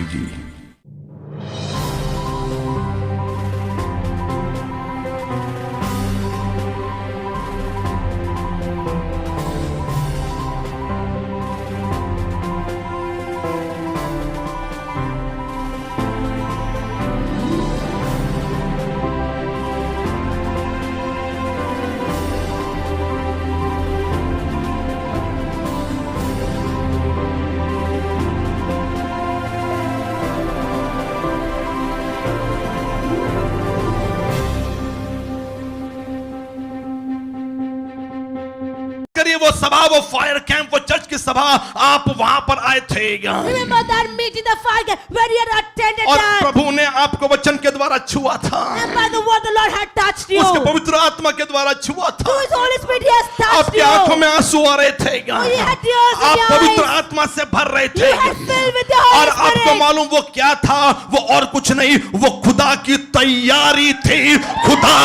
जी। वो सभा, वो फायर कैंप, वो चर्च की सभा, आप वहां पर आए थे। Remember that meeting, the fire camp, where you had attended और that. प्रभु ने आपको वचन के द्वारा छुआ था, And by the word the Lord had touched you. उसके पवित्र आत्मा के द्वारा छुआ था। Through His Holy Spirit He has touched आपकी you. आंखों में आंसू आ रहे थे, You had tears in आप your पवित्र eyes. आत्मा से भर रहे थे, You had filled with the Holy और आपको Spirit. मालूम वो क्या था? वो और कुछ नहीं, वो खुदा की तैयारी थी। खुदा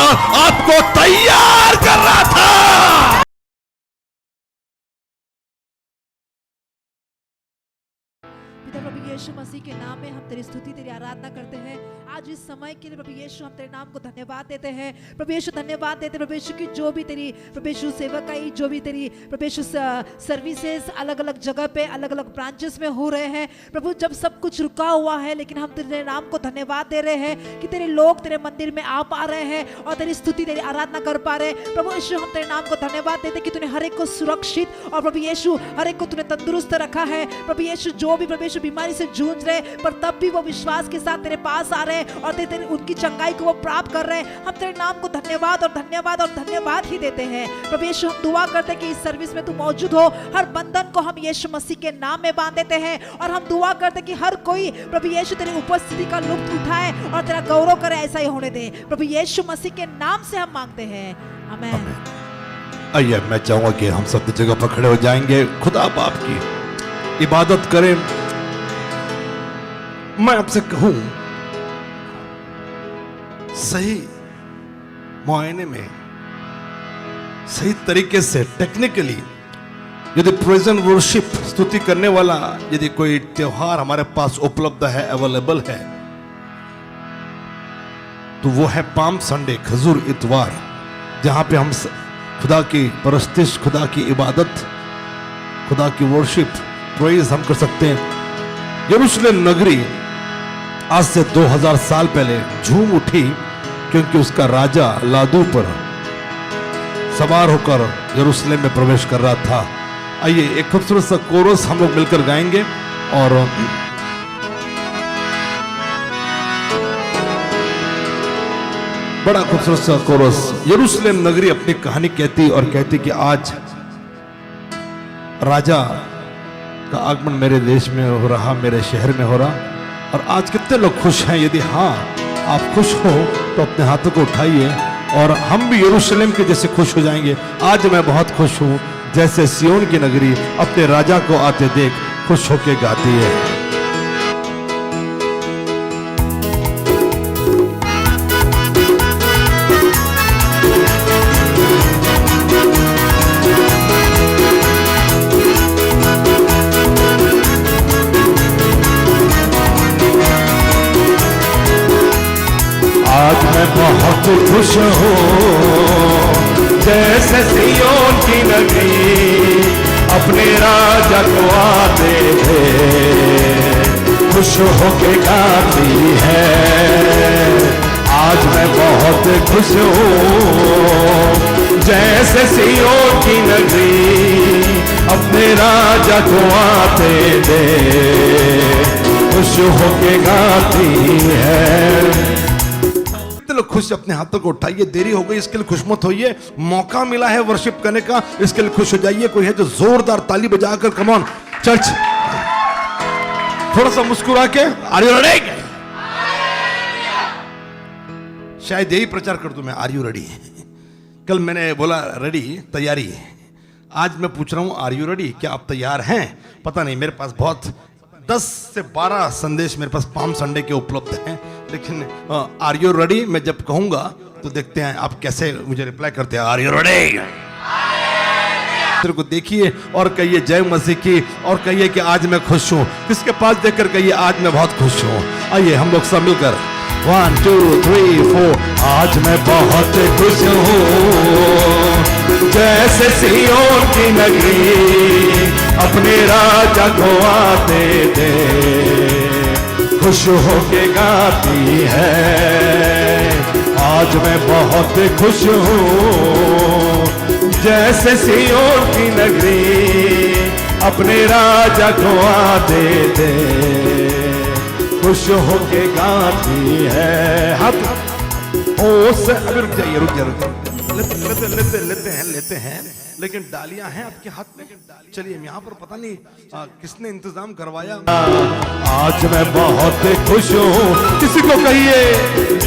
आपको तैयार कर रहा था। प्रभु यीशु मसीह के नाम में हम तेरी स्तुति तेरी आराधना करते हैं। आज इस समय के लिए प्रभु यीशु हम तेरे नाम को धन्यवाद देते हैं। प्रभु यीशु धन्यवाद देते हैं प्रभु यीशु की जो भी तेरी प्रभु यीशु सेवकाई, जो भी तेरी प्रभु यीशु सर्विसेज अलग अलग जगह पे अलग अलग ब्रांचेस में हो रहे हैं प्रभु, जब सब कुछ रुका हुआ है लेकिन हम तेरे नाम को धन्यवाद दे रहे हैं कि तेरे लोग तेरे मंदिर में आ पा रहे हैं और तेरी स्तुति तेरी आराधना कर पा रहे हैं। प्रभु यीशु हम तेरे नाम को धन्यवाद देते हैं कि तूने हर एक को सुरक्षित और प्रभु यीशु हर एक को तूने तंदुरुस्त रखा है। प्रभु यीशु जो भी प्रभु यीशु बीमारी से जूझ रहे पर तब भी वो विश्वास के साथ तेरे पास आ रहे हैं और तेरे उनकी चंगाई को वो प्राप्त कर रहे हैं। हम तेरे नाम को धन्यवाद और धन्यवाद और धन्यवाद ही देते हैं। प्रभु यीशु हम दुआ करते हैं कि इस सर्विस में तू मौजूद हो, हर बंधन को हम यीशु मसीह के नाम में बांध देते हैं और हम दुआ करते हैं कि हर कोई प्रभु यीशु तेरी उपस्थिति का लुत्फ उठाए और तेरा गौरव करे, ऐसा ही होने दे। प्रभु यीशु मसीह के नाम से हम मांगते हैं, आमीन। आइए, मैं चाहूंगा कि हम सब जगह पर खड़े हो जाएंगे, खुदा बाप की इबादत करें। मैं आपसे कहूं, सही मुआयने में सही तरीके से टेक्निकली यदि प्रेजेंट वर्शिप स्तुति करने वाला यदि कोई त्योहार हमारे पास उपलब्ध है, अवेलेबल है, तो वो है पाम संडे, खजूर इतवार, जहां पे हम खुदा की परस्तिश, खुदा की इबादत, खुदा की वर्शिप, प्रेज हम कर सकते हैं। यरूशलेम नगरी आज से 2000 साल पहले झूम उठी क्योंकि उसका राजा लादू पर सवार होकर यरूशलेम में प्रवेश कर रहा था। आइए एक खूबसूरत सा कोरस हम लोग मिलकर गाएंगे और बड़ा खूबसूरत सा कोरस। यरूशलेम नगरी अपनी कहानी कहती और कहती कि आज राजा का आगमन मेरे देश में हो रहा, मेरे शहर में हो रहा। और आज कितने लोग खुश हैं? यदि हाँ आप खुश हो तो अपने हाथों को उठाइए और हम भी यरूशलेम के जैसे खुश हो जाएंगे। आज मैं बहुत खुश हूं, जैसे सियोन की नगरी अपने राजा को आते देख खुश होके गाती है। आज मैं बहुत खुश हूँ, जैसे सियोन की नगरी अपने राजा को आते थे खुश होके गाती है। आज मैं बहुत खुश हूँ, जैसे सियोन की नगरी अपने राजा को आते थे खुश होके गाती है। लोग खुश, अपने हाथों को उठाइए। देरी हो गई इसके लिए खुश मत होइए, मौका मिला है वर्शिप करने का, इसके लिए खुश हो जाइए। कोई है जो जोरदार ताली बजाकर, कम ऑन चर्च, थोड़ा सा मुस्कुरा के, आर यू रेडी? शायद यही प्रचार कर दूं मैं, आर यू रेडी। कल मैंने बोला रेडी, तैयारी। आज मैं पूछ रहा हूं आर यू रेडी? क्या आप तैयार हैं? पता नहीं, मेरे पास बहुत 10 से 12 संदेश मेरे पास पाम संडे के उपलब्ध हैं, लेकिन आर यू रेडी मैं जब कहूंगा तो देखते हैं आप कैसे मुझे रिप्लाई करते हैं। Are you ready? को देखिए और कहिए जय मसीह की, और कहिए कि आज मैं खुश हूँ। किसके पास देखकर कहिए आज मैं बहुत खुश हूँ। आइए हम लोग सब मिलकर 1 2 3 4। आज मैं बहुत खुश हूँ, जैसे सिय्योन की नगरी अपने राजा को आते दे, खुश होके गाती है। आज मैं बहुत खुश हूँ, जैसे सिय्योन की नगरी अपने राजा को आते दे, खुश होके गाती है। हाथ ओ से अभी रुक जाइए, रुक जाइए, लेते हैं, लेकिन डालियां हैं आपके हाथ में। चलिए यहाँ पर पता नहीं किसने इंतजाम करवाया। आज मैं बहुत खुश हूँ, किसी को कहिए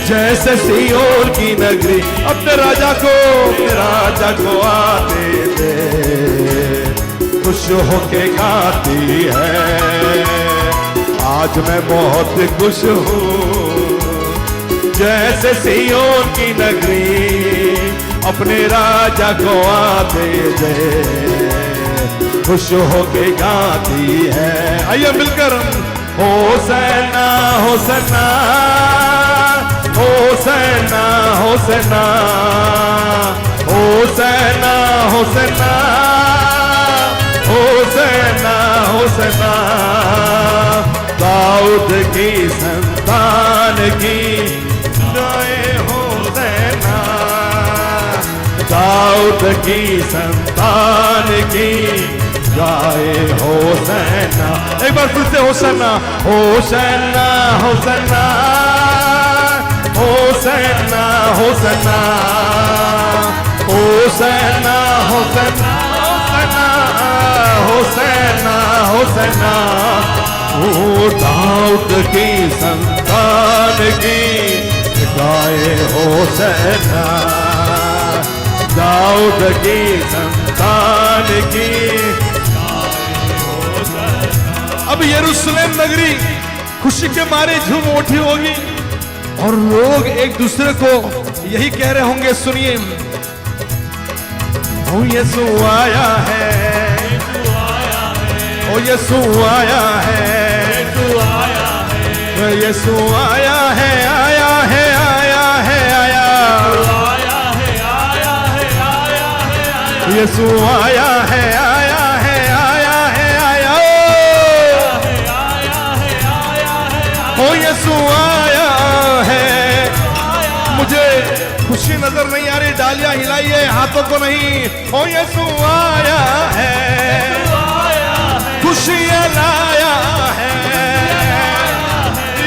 जैसे सिय्योन की नगरी अपने राजा को आते दे, खुश होके गाती है। आज मैं बहुत खुश हूँ, जैसे सिय्योन की नगरी अपने राजा को आते दे, खुश होके गाती है। आइए मिलकर होसैना होसैना होसैना होसैना होसैना होसैना होसैना होसैना, दाऊद की संतान की जय होसैना, दाऊद की संतान की जय होसैना। एक बार फिर से होसैना होसैना होसैना होसैना होसैना होसैना होसैना होसैना होसैना। ओ दाऊद की संतान की गाए होसैना, दाऊद की संतान की गाए होसैना। अब यरूशलेम नगरी खुशी के मारे झूम उठी होगी और लोग एक दूसरे को यही कह रहे होंगे, सुनिए, ओ यीशु आया है, ओ यीशु आया है, यीशु आया है, आया है, आया है, आया यीशु आया है, आया है, आया है, आया ओ यीशु आया है। मुझे खुशी नजर नहीं आ रही, डालियां हिलाइए, हाथों को नहीं। ओ यीशु आया है, खुशियां लाया है।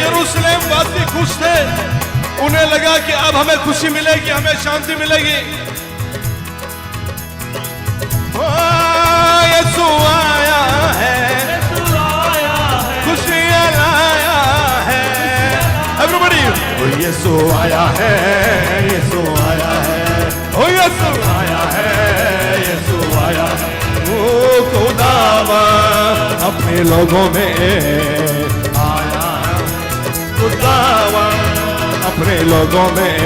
यरूशलेम वासी खुश थे, उन्हें लगा कि अब हमें खुशी मिलेगी, हमें शांति मिलेगी। यीशु आया है, खुशियां लाया है। एवरीबॉडी, यीशु आया है, यीशु आया है, ओ यीशु आया है, यीशु आया है। ओ खुदावा अपने लोगों में आया है, खुदावा अपने लोगों में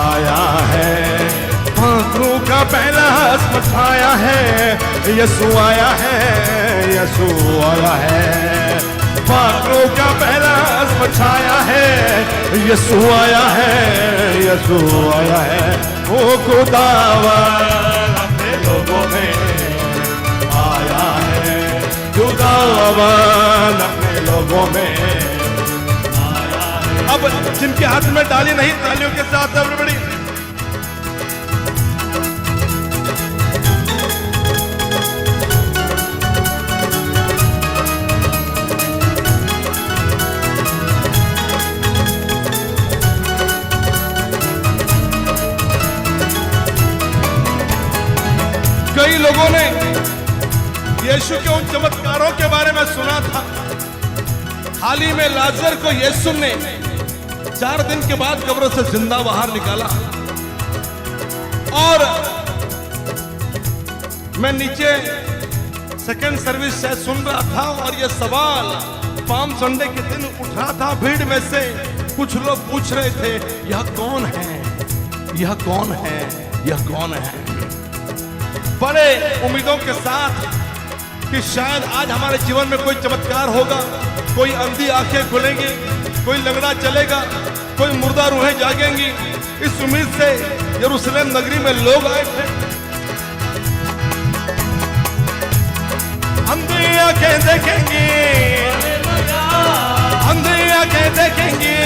आया है। फाखरू का पहला हस्म छाया है, यीशु आया है, यीशु आया है। फाखरू का पहला हस्म छाया है, यीशु आया है, यीशु आया है। ओ खुदावा अपने लोगों में आया है, खुदावा अपने लोगों में आया है। अब जिनके हाथ में डाली नहीं, तालियों के साथ एवरीबॉडी। कई लोगों ने यीशु के उन चमत्कारों के बारे में सुना था। हाल ही में लाजर को यीशु ने 4 दिन के बाद कब्र से जिंदा बाहर निकाला। और मैं नीचे सेकंड सर्विस से सुन रहा था और यह सवाल पाम संडे के दिन उठ रहा था। भीड़ में से कुछ लोग पूछ रहे थे, यह कौन है, यह कौन है, यह कौन है। बड़े उम्मीदों के साथ कि शायद आज हमारे जीवन में कोई चमत्कार होगा, कोई अंधी आंखें खुलेंगी, कोई लंगड़ा चलेगा, कोई मुर्दा रूहें जागेंगी। इस उम्मीद से यरूशलेम नगरी में लोग आए थे। अंधी आंखें देखेंगी, अंधी आंखें देखेंगी,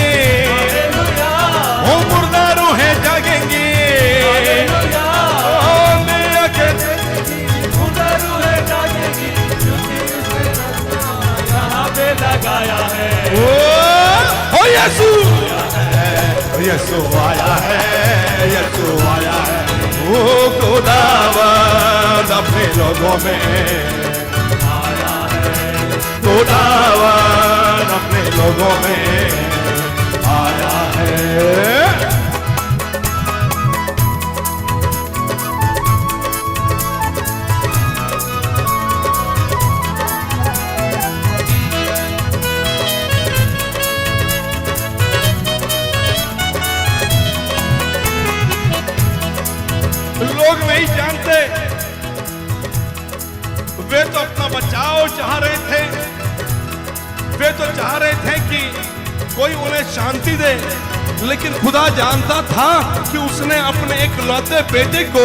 वो मुर्दा रूहें जागेंगी। अंधी आंखें देखेंगी, मुर्दा रूहें जागेंगी, क्योंकि उसने यहाँ पे लगाया है। ओ यीशु, यीशु आया है, यीशु आया है। वो खुदावंद अपने लोगों में आया है, खुदावंद अपने लोगों में आया है। लोग नहीं जानते, वे तो अपना बचाव चाह रहे थे, वे तो चाह रहे थे कि कोई उन्हें शांति दे, लेकिन खुदा जानता था कि उसने अपने एक लौते बेटे को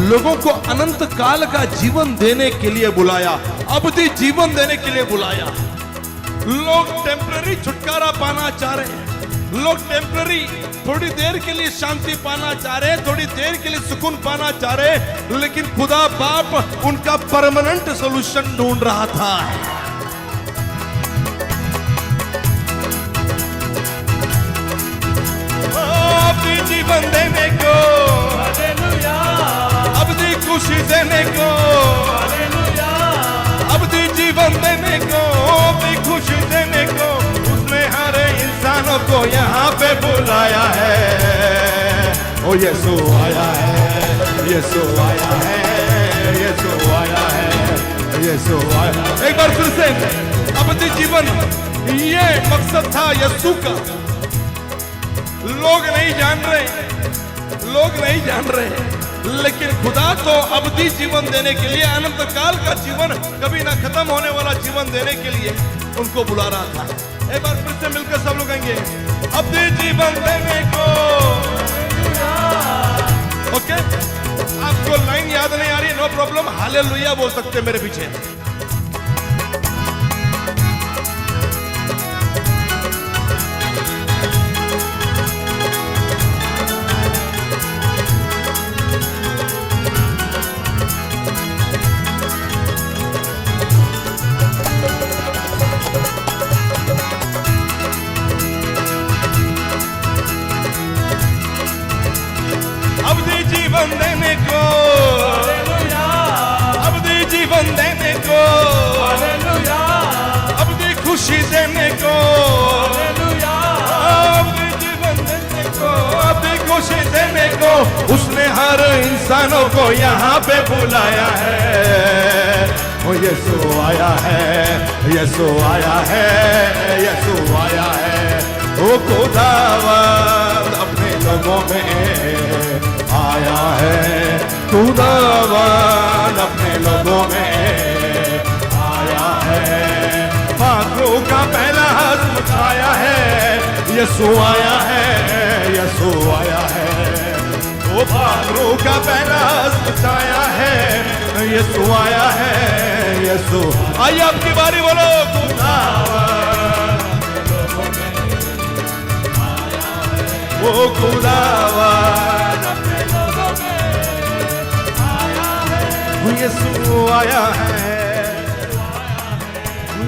लोगों को अनंत काल का जीवन देने के लिए बुलाया, अवधि जीवन देने के लिए बुलाया। लोग टेम्पररी छुटकारा पाना चाह रहे हैं, लोग टेम्पररी थोड़ी देर के लिए शांति पाना चाह रहे, थोड़ी देर के लिए सुकून पाना चाह रहे, लेकिन खुदा बाप उनका परमानेंट सॉल्यूशन ढूंढ रहा था। अपनी जीवन देने को, अपनी खुशी देने को, अपनी जीवन देने को, अपनी खुशी देने को उसने हर इंसानों को यहाँ पे बुलाया है। ओ यीशु आया है, यीशु आया है, यीशु आया है, यीशु आया। एक बार फिर से, अपनी जीवन, ये मकसद था यीशु का। लोग नहीं जान रहे, लोग नहीं जान रहे, लेकिन खुदा तो अवधि जीवन देने के लिए, अनंत काल का जीवन, कभी ना खत्म होने वाला जीवन देने के लिए उनको बुला रहा था। एक बार फिर से मिलकर सब लोग कहेंगे, अवधि जीवन देने को। ओके, आपको लाइन याद नहीं आ रही, नो प्रॉब्लम, हालेलुया बोल सकते मेरे पीछे। अवधि जीवन देने को, अवधि जीवन देने को, अवधि खुशी देने को, अवधि जीवन देने को, अवधि खुशी देने को उसने हर इंसानों को यहाँ पे बुलाया है। ओ यीशु आया है, यीशु आया है, यीशु आया है। ओ खुदावंद अपने लोगों में आया है, खुदावंद अपने लोगों में आया है। पात्रों का पहला हज़्म छाया है, यीशु आया है, यीशु आया है। वो पात्रों का पहला हज़्म छाया है, यीशु आया है, यीशु। आइए आपकी बारी, बोलो खुदावंद, वो खुदावंद यीशु आया है,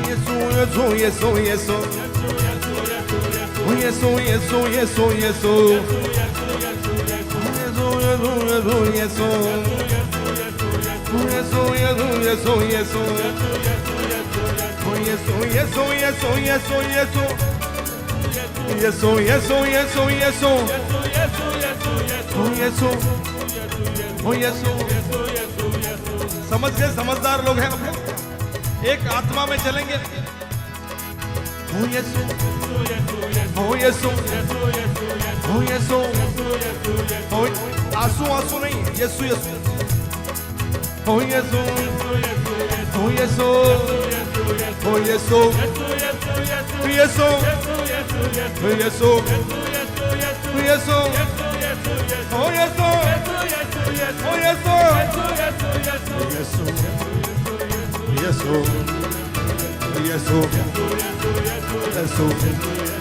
यीशु यीशु यीशु यीशु यीशु यीशु यीशु यीशु समझ गए? समझदार लोग हैं हम लोग, एक आत्मा में चलेंगे। हो यीशु, हो यीशु, हो यीशु, हो आंसू आंसू नहीं, यीशु यीशु। Oh Jesús, oh Jesús, oh Jesús, oh Jesús, oh Jesús, oh Jesús, oh Jesús, oh Jesús, Jesús, Jesús,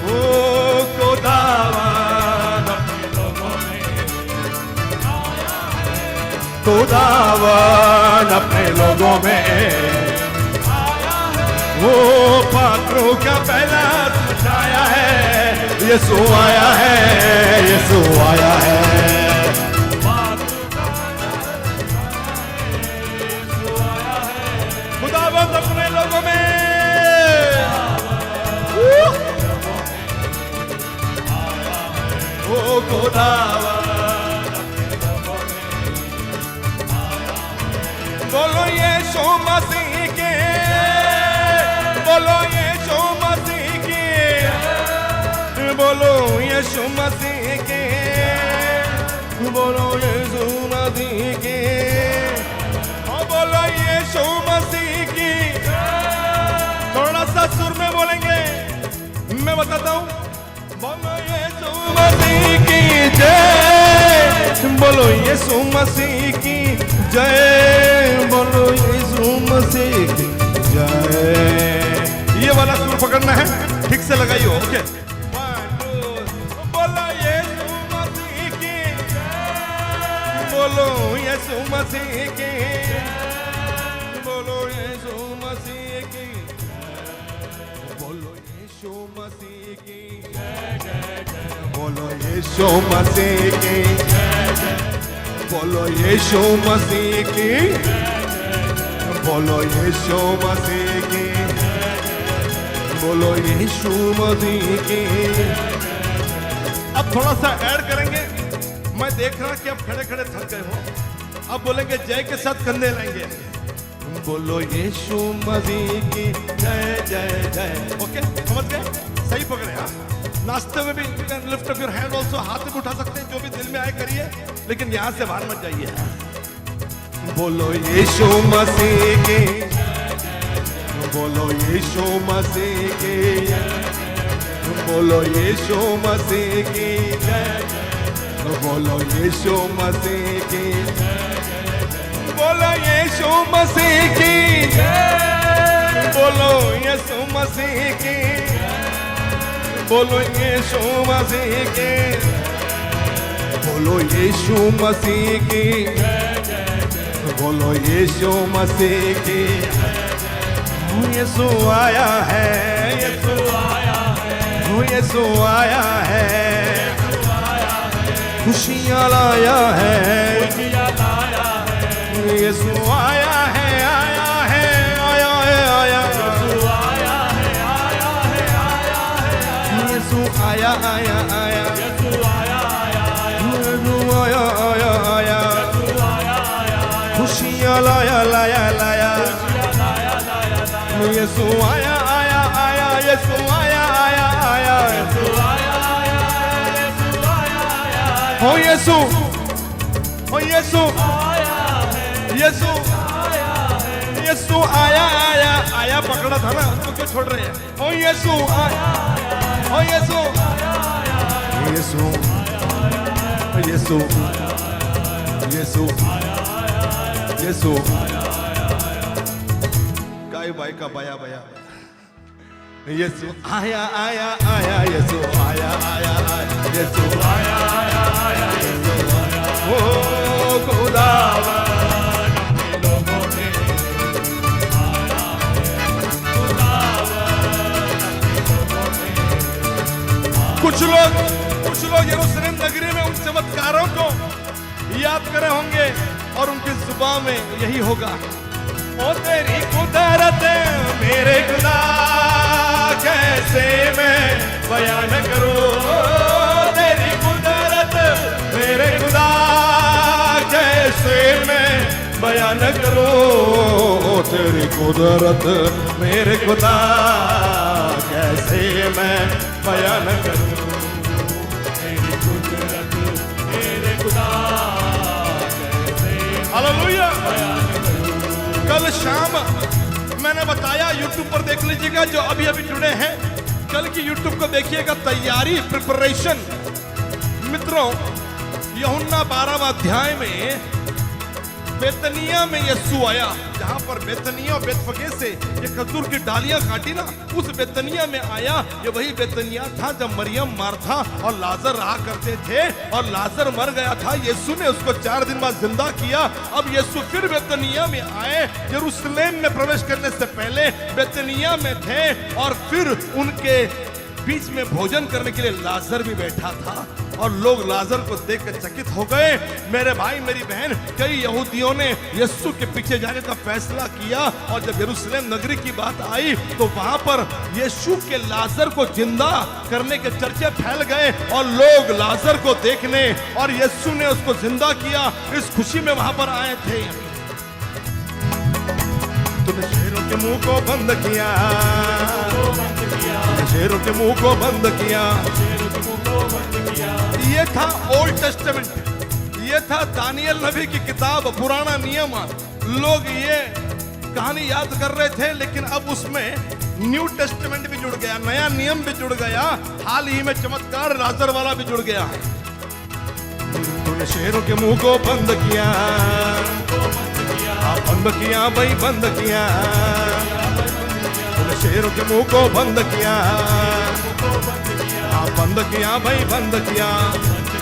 oh खुदावन अपने लोगों में वो पात्रों का पहला छाया है, यीशु आया है, यीशु आया है। खुदावंद अपने लोगों में वो खुदावंद बोलो यीशु मसीह के, बोलो यीशु मसीह के, बोलो यीशु मसीह के, बोलो यीशु मसीह के, बोलो यीशु मसीह की। थोड़ा सा सुर में बोलेंगे, मैं बताता हूँ। बोलो यीशु मसीह की जय, बोलो यीशु मसीह की जय, बोलो यीशु मसीह की जय। ये वाला सुर पकड़ना है, ठीक से लगाइए। ओके, बोलो यीशु मसीह की, बोलो यीशु मसीह की, बोलो यीशु मसीह की, बोलो यीशु मसीह की, बोलो यीशु मसीह की, बोलो यीशु मसीह की, बोलो यीशु मसीह की, बोलो यीशु मसीह की। अब थोड़ा सा ऐड करेंगे। मैं देख रहा कि आप खड़े खड़े थक गए हो। अब बोलेंगे जय के साथ कंधे लाएंगे। बोलो यीशु मसीह की जय जय जय। ओके, समझ गए? सही पकड़े। हाँ, नाचते हुए भी lift up your hand also, हाथ भी उठा सकते हैं, जो भी दिल में आए करिए, लेकिन यहां से बाहर मत जाइए। बोलो यीशु मसीह की, बोलो यीशु मसीह की, बोलो यीशु मसीह की, बोलो यीशु मसीह की, बोलो यीशु मसीह की, बोलो यीशु मसीह की, बोलो यीशु मसीह की, बोलो यीशु मसीह की, बोलो यीशु मसीह की। यीशु आया है, यीशु आया है, यीशु आया है, खुशियाँ लाया है, यीशु आया है, आया है, आया है, आया, यीशु आया, आया, आया, यीशु आया, आया, आया, खुशियाँ लाया, लाया, लाया, यीशु आया, आया, आया, यीशु आया, आया, आया, हो यीशु, हो यीशु, यीशु, यीशु आया, आया, आया पकड़ा था ना, तो क्यों छोड़ रहे हैं? हो यीशु आया, हो यीशु, यीशु, यीशु, यीशु, यीशु, गाय बाय का बाया बाया, यीशु आया, आया, आया, यीशु आया, आया, आया, यीशु आया, आया, आया, यीशु आया, ओ खुदावन अपने लोगों में आया है, खुदावन अपने लोगों में। कुछ लोग यरूशलेम नगरी में उन चमत्कारों को याद करे होंगे और उनकी जुबान में यही होगा, ओ तेरी कुदरत मेरे खुदा कैसे मैं बयान करूं, तेरी कुदरत मेरे खुदा कैसे मैं बयान करूं, तेरी कुदरत मेरे खुदा कैसे मैं बयान करूं, तेरी कुदरत मेरे खुदा कैसे हालेलुया बयान करूं। कल शाम मैंने बताया, YouTube पर देख लीजिएगा जो अभी अभी जुड़े हैं, कल की YouTube को देखिएगा, तैयारी, प्रिपरेशन। मित्रों, यूहन्ना 12वां अध्याय में बेतनिया में यीशु आया, जहां पर बेतनिया और बेतफगे से ये खजूर की डालियां काटी ना, उस बेतनिया में आया। ये वही बेतनिया था जब मरियम, मार्था और लाजर रहा करते थे, और लाजर मर गया था। यीशु ने उसको 4 दिन बाद जिंदा किया। अब यीशु फिर बेतनिया में आए। यरूशलेम में प्रवेश करने से पहले बेतनिया में थे, और फिर उनके बीच में भोजन करने के लिए लाजर भी बैठा था, और लोग लाजर को देखकर चकित हो गए। मेरे भाई, मेरी बहन, कई यहूदियों ने यीशु के पीछे जाने का फैसला किया, और जब यरूशलेम नगरी की बात आई तो वहां पर यीशु के लाजर को जिंदा करने के चर्चे फैल गए, और लोग लाजर को देखने और यीशु ने उसको जिंदा किया इस खुशी में वहां पर आए थे। तूने शेरों के मुंह को बंद किया, शेरों के मुंह को बंद किया। ये था ओल्ड टेस्टामेंट, ये था दानियल नबी की किताब, पुराना नियम। लोग ये कहानी याद कर रहे थे, लेकिन अब उसमें न्यू टेस्टामेंट भी जुड़ गया, नया नियम भी जुड़ गया। हाल ही में चमत्कार लाजर वाला भी जुड़ गया है। तूने शेरों के मुंह को बंद किया, बंद किया भाई, बंद किया। तूने शेरों के मुंह को बंद किया, बंद किया भाई, बंद किया।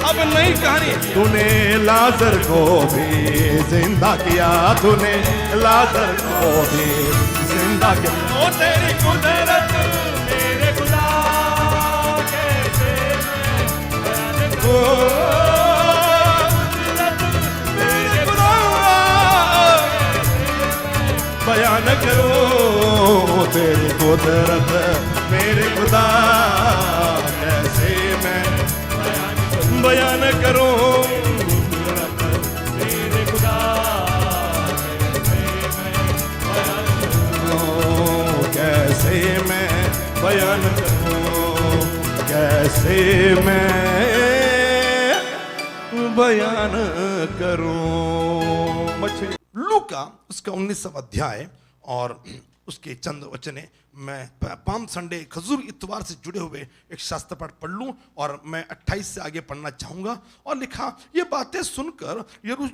अब नई कहानी, तूने लाजर को भी जिंदा किया, तूने लाजर को भी जिंदा किया। ओ तेरी कुदरत मेरे खुदा, कैसे मेरे खुदा बयान करो, तेरी कुदरत मेरे खुदा, कैसे मैं बयान करूं, मेरे खुदा, कैसे मैं बयान करूं, कैसे मैं बयान करूं। लूका उसका 19वां अध्याय और उसके चंद वचने मैं पाम संडे, खजूर इतवार से जुड़े हुए एक शास्त्र पाठ पढ़ लूं, और मैं 28 से आगे पढ़ना चाहूंगा। और लिखा, ये बातें सुनकर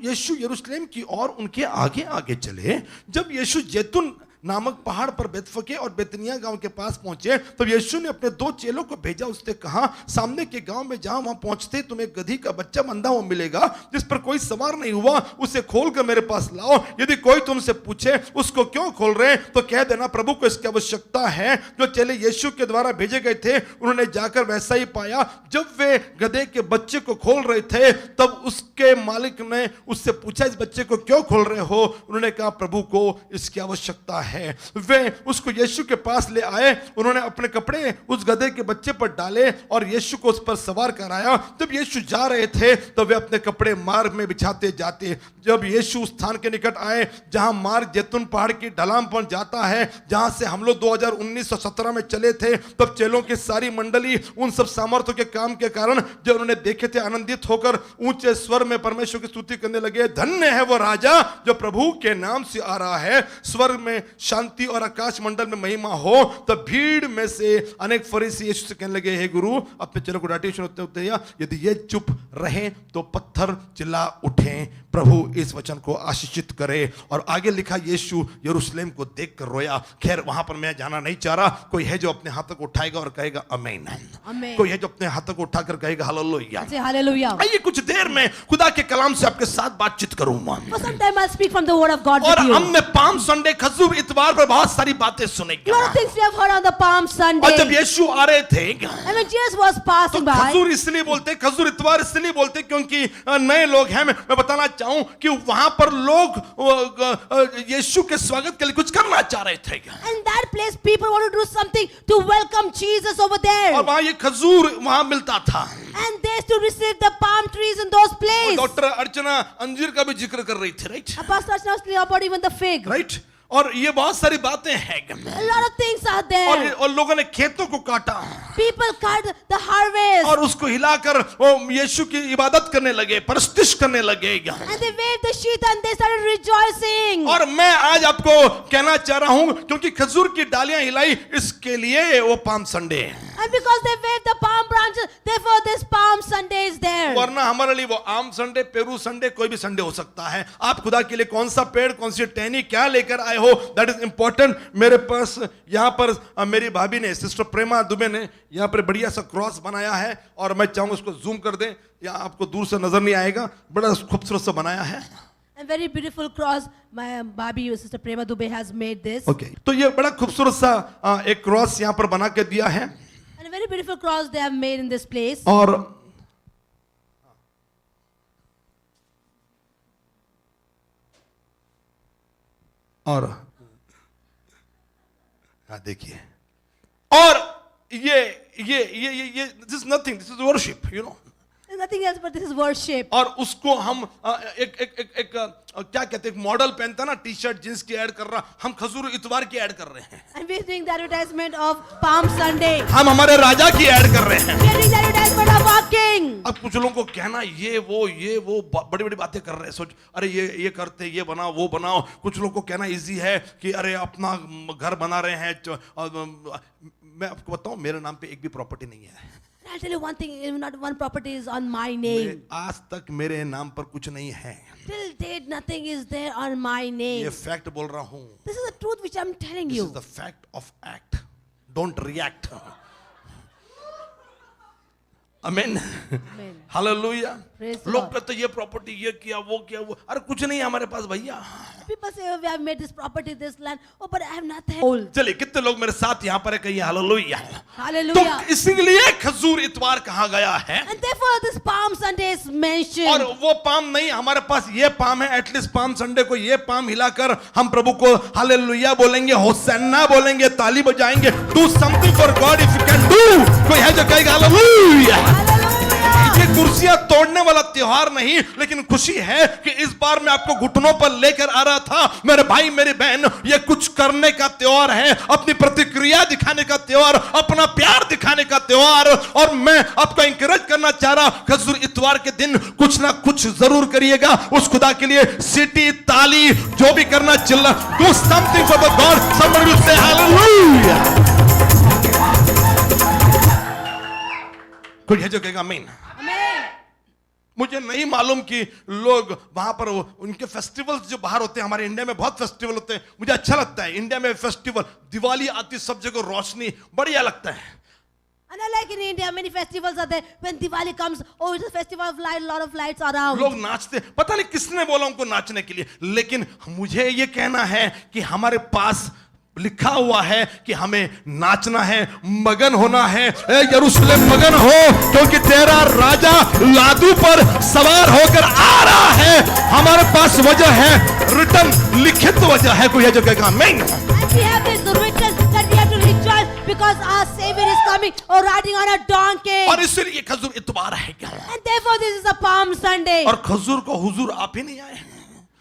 यीशु यरूशलेम की ओर उनके आगे आगे चले। जब यीशु जैतून नामक पहाड़ पर बेतफगे और बेतनिया गांव के पास पहुंचे, तब यीशु ने अपने 2 चेलों को भेजा। उसने कहा, सामने के गांव में जहां वहां पहुंचते तुम्हें गधी का बच्चा बंधा हुआ मिलेगा, जिस पर कोई सवार नहीं हुआ, उसे खोलकर मेरे पास लाओ। यदि कोई तुमसे पूछे उसको क्यों खोल रहे, तो कह देना प्रभु को इसकी आवश्यकता है। जो चेले यीशु के द्वारा भेजे गए थे, उन्होंने जाकर वैसा ही पाया। जब वे गधे के बच्चे को खोल रहे थे, तब उसके मालिक ने उससे पूछा, इस बच्चे को क्यों खोल रहे हो? उन्होंने कहा, प्रभु को इसकी आवश्यकता है। वे उसको यीशु के पास ले आए। उन्होंने अपने कपड़े उस गधे के बच्चे पर डाले और यीशु को उस पर सवार कराया। जब यीशु जा रहे थे, तब वे अपने कपड़े मार्ग में बिछाते जाते। जब यीशु उस स्थान के निकट आए जहां मार्ग जैतून पहाड़ की ढलान पर जाता है, जहां से हम लोग 2019-17 में चले थे, तब चेलों की सारी मंडली उन सब सामर्थ्यों के काम के कारण जो उन्होंने देखे थे आनंदित होकर ऊंचे स्वर में परमेश्वर की स्तुति करने लगे। धन्य है वो राजा जो प्रभु के नाम से आ रहा है, स्वर्ग में शांति और आकाश मंडल में महिमा हो। तब भीड़ में से अनेक फरीसी यीशु से कहने लगे, हे गुरु, अपने चेलों को डांटिए। यदि ये चुप रहे तो पत्थर चिल्ला उठें। प्रभु इस वचन को आशीषित करे। और आगे लिखा, यीशु यरूशलेम को देखकर रोया। खैर वहां पर मैं जाना नहीं चाह रहा। कोई है जो अपने हाथों को उठाएगा और कहेगा आमीन। कोई है जो अपने हाथों को उठाकर कहेगा हालेलुया। हालेलुया। आइए कुछ देर में खुदा के कलाम से आपके साथ बातचीत करूंगा। For some time I'll speak from the word of God और with you. हमने पाम संडे, खजूर इतवार पर बहुत सारी बातें सुनेंगे। A lot of things we have heard on the Palm Sunday. और जब यीशु आ रहे थे, And when Jesus was तो passing by, खजूर इसलिए बोलते, खजूर इतवार इसलिए बोलते क्योंकि नए लोग हैं। मैं बताना चाहूं कि वहां पर लोग यीशु के स्वागत के लिए कुछ करना चाह रहे थे। in that place people want to do something to welcome Jesus over there. और वहां ये खजूर वहां मिलता था। And they used to receive the palm trees in those places. Doctor Archana अंजीर का भी जिक्र कर रही थी, right? Pastor Archana was talking about even the fig. Right. और ये बहुत सारी बातें हैं A lot of things are there. और लोगों ने खेतों को काटा People cut the harvest. और उसको हिलाकर वो यीशु की इबादत करने लगे, परस्तिश करने लगे। And they waved the sheet and they started rejoicing. और मैं आज आपको कहना चाह रहा हूं क्योंकि खजूर की डालियां हिलाई, इसके लिए वो पाम संडे है। And because they waved the palm branches, therefore this Palm Sunday is there. वरना हमारे लिए वो आम संडे, पेरू संडे, कोई भी संडे हो सकता है। आप खुदा के लिए कौन सा पेड़, कौन सी टहनी, क्या लेकर आए हो, दैट इज इंपॉर्टेंट। मेरे पास यहाँ पर मेरी भाभी ने, सिस्टर प्रेमा दुबे ने यहाँ पर बढ़िया सा क्रॉस बनाया है और मैं चाहूंगा उसको जूम कर दें, या आपको दूर से नजर नहीं आएगा, बड़ा खूबसूरत सा बनाया है। A very beautiful cross. My Bhabi, sister Prema Dubey, has made this. Okay, तो ये बड़ा खूबसूरत सा एक क्रॉस यहाँ पर बना के दिया है And a very beautiful cross they have made in this place. और हाँ देखिए, और ये this nothing, this is worship, you know. There's nothing else but this is worship. और उसको हम एक क्या कहते हैं, मॉडल पहनता ना, टी शर्ट जींस की ऐड कर रहा, हम खजूर इतवार की ऐड कर रहे हैं। And we're doing the advertisement of Palm Sunday. हम हमारे राजा की ऐड कर रहे हैं। We're doing the advertisement of our King. अब कुछ लोगों को कहना ये वो बड़ी बड़ी बातें कर रहे हैं, सोच अरे ये करते, ये बनाओ, वो बनाओ। कुछ लोगों को कहना इजी है कि अरे अपना घर बना रहे हैं। मैं आपको बताऊं, मेरे नाम पे एक भी प्रॉपर्टी नहीं है। I'll tell you one thing, not one property is on my name. आज तक मेरे नाम पर कुछ नहीं है। Till date, nothing is there on my ये name. फैक्ट बोल रहा हूँ। This is the truth which I'm telling This you. is the fact of act. Don't react. Amen. Amen. Hallelujah. Praise the लोग Lord. कहते ये property, ये किया, वो किया, वो, अरे कुछ नहीं है हमारे पास भैया। People say, oh, we have made this property, this land. Oh, but I have nothing. चलिए, कितने लोग मेरे साथ यहाँ पर है, कहिए हालेलुया। तो Hallelujah. इसीलिए खजूर इतवार कहा गया है। And therefore, this Palm Sunday is और mentioned. वो पाम नहीं, हमारे पास ये पाम है। एटलीस्ट पाम संडे को ये पाम हिलाकर हम प्रभु को हालेलुया बोलेंगे, होसन्ना बोलेंगे, ताली बजाएंगे। Do something for God if you can do. कोई है जो कहेगा हालेलुया। ये कुर्सियां तोड़ने वाला त्योहार नहीं, लेकिन खुशी है कि इस बार मैं आपको घुटनों पर लेकर आ रहा था। मेरे भाई, मेरी बहन, ये कुछ करने का त्योहार है, अपनी प्रतिक्रिया दिखाने का त्योहार, अपना प्यार दिखाने का त्योहार। और मैं आपको इंकरेज करना चाह रहा, खजूर इतवार के दिन कुछ ना कुछ जरूर करिएगा उस खुदा के लिए। सीटी, ताली, जो भी करना, चिल्ला, do something for the God. Somebody will say hallelujah. कोई है जो कहेगा आमीन। Amen. मुझे नहीं मालूम कि लोग वहां पर उनके फेस्टिवल्स जो बाहर होते हैं, हमारे इंडिया में बहुत फेस्टिवल होते हैं, मुझे अच्छा लगता है। इंडिया में फेस्टिवल, दिवाली आती, सब जगह रोशनी, बढ़िया लगता है। And I like in India, many festivals are there. When Diwali comes, oh, it's a festival of light, lot of lights around. लोग नाचते, पता नहीं किसने बोला उनको नाचने के लिए, लेकिन मुझे ये कहना है कि हमारे पास लिखा हुआ है कि हमें नाचना है, मगन होना है। यरूशलेम मगन हो, क्योंकि तेरा राजा लादू पर सवार होकर आ रहा है। हमारे पास वजह है, रिटर्न, लिखित वजह है। कोई है जो कहेगा आमीन। And we have this written that we have to rejoice because our Savior is coming or riding on a donkey. और इसलिए खजूर इतवार है क्या? And therefore this is a Palm Sunday. और खजूर को हुजूर आप ही नहीं आए।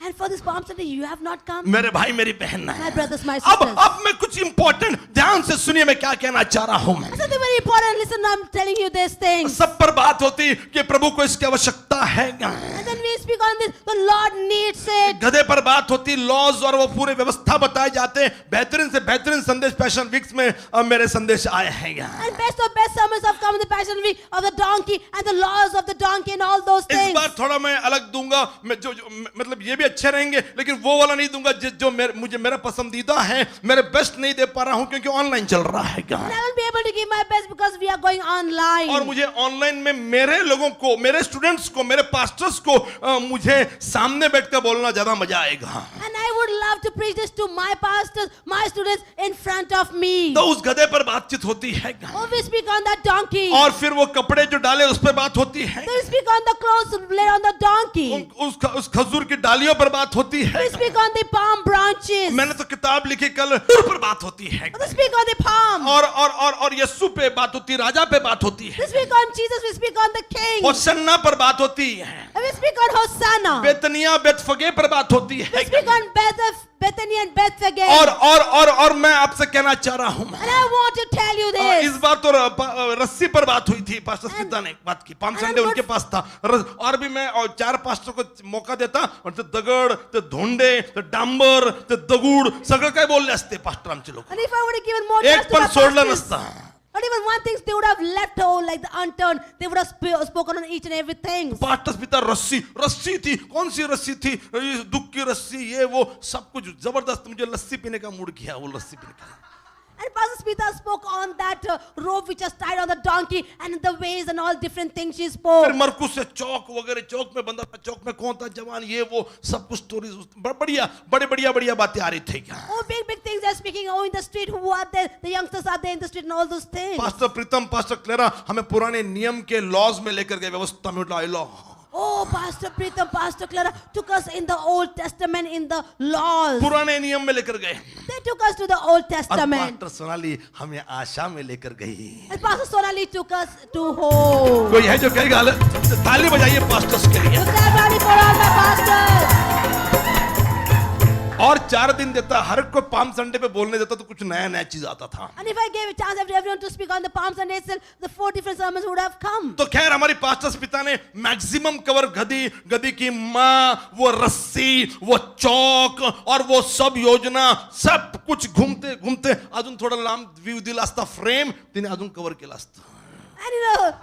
And for this Palm Sunday you have not come. मेरे भाई, मेरी बहन। My brothers, my अब sisters. मैं कुछ इंपॉर्टेंट, ध्यान से सुनिए मैं क्या कहना चाह रहा हूं। Something very important. Listen, I'm telling you these things. सब पर बात होती कि प्रभु को इसकी आवश्यकता है। And then we speak on this. The Lord needs it. गधे पर बात होती, लॉज, और वो पूरे व्यवस्था बताए जाते हैं। बेहतरीन से बेहतरीन संदेश पैशन वीक्स में मेरे संदेश आए हैं। And best of best sermons have come in the Passion Week of the donkey and the laws of the donkey and all those इस things. बार थोड़ा मैं अलग दूंगा, मैं जो मतलब ये भी अच्छे रहेंगे, लेकिन वो वाला नहीं दूंगा जो मुझे मेरा पसंदीदा है। मेरे बेस्ट नहीं दे पा रहा हूं क्योंकि ऑनलाइन चल रहा है। And I won't be able to give my best because we are going online. और मुझे ऑनलाइन में मेरे लोगों को, मेरे स्टूडेंट्स को, मेरे पास्टर्स को मुझे सामने बैठकर बोलना ज्यादा मजा आएगा। And I would love to preach this to my pastors, my students in front of me. तो उस गधे पर बातचीत होती है, Oh, we speak on that donkey. और फिर वो कपड़े जो डाले उस पर बात होती है, Then we speak on the clothes laid on the donkey. उस खजूर की डालियों पर बात होती है। We speak on the palm branches. मैंने तो किताब लिखी, कल पर बात होती है, We speak on the palm. और यीशु पे बात होती है, राजा पे बात होती है, We speak on Jesus. We speak on the King. Hosanna पर बात होती है, And we speak on Hosanna. बेतनिया बेतफगे पर बात होती We है, speak on Bethany and Bethlehem. और मैं आपसे कहना चाह रहा हूं And I want to tell you this. इस बार तो रस्सी पर बात हुई थी, पास्टर स्मिता ने बात की, पाम संडे उनके पास था। और भी मैं और 4 पास्टर को मौका देता और ते दगड, ते धोंडे, ते डांबर, ते दगुड सगळं काय बोलले असते पास्टर आमचे लोक, And if I would have given more एक chance to पण my सोडलं pastors, नसतं. not even one thing they would have left out like the unturned. They would have spoken on each and everything. Pastor Smita रस्सी थी, कौन सी रस्सी थी, ये दुख की रस्सी, ये वो सब कुछ जबरदस्त, मुझे लस्सी पीने का मूड किया, वो लस्सी पीने का। And Pastor Smita spoke on that rope which was tied on the donkey and the ways and all different things she spoke. फिर मरकुस से चौक वगैरह, चौक में बंदा था, चौक में कौन था जवान, ये वो सब कुछ स्टोरीज, बढ़िया बातें आ रही थी क्या। Oh, big things they're speaking. Oh, in the street, who are there? The youngsters are there in the street and all those things. Pastor Pritam, pastor Clara हमें पुराने नियम के लॉज में लेकर गए, व्यवस्था में law. Oh, Pastor Pritham, Pastor Clara took us in the Old Testament in the laws. पुराने नियम में लेकर गए They took us to the Old और Testament. पास्टर सोनाली हमें आशा में लेकर गई। And Pastor Sonali took us to home. कोई है जो कहेगा ताली बजाइए पास्टर्स के लिए। So everybody for all my pastors. और 4 दिन देता, हर एक को पाम संडे पे बोलने देता तो कुछ नया चीज आता था। And if I gave a chance to everyone to speak on the Palm Sunday itself, the 4 different sermons would have come. तो खैर हमारी पास्टर्स पिता ने मैक्सिमम कवर गदी की माँ, वो रस्सी, वो चौक और वो सब योजना सब कुछ घूमते घूमते अजून थोड़ा लांब व्यू दिला असता, फ्रेम तिने अजून कवर केला असता। And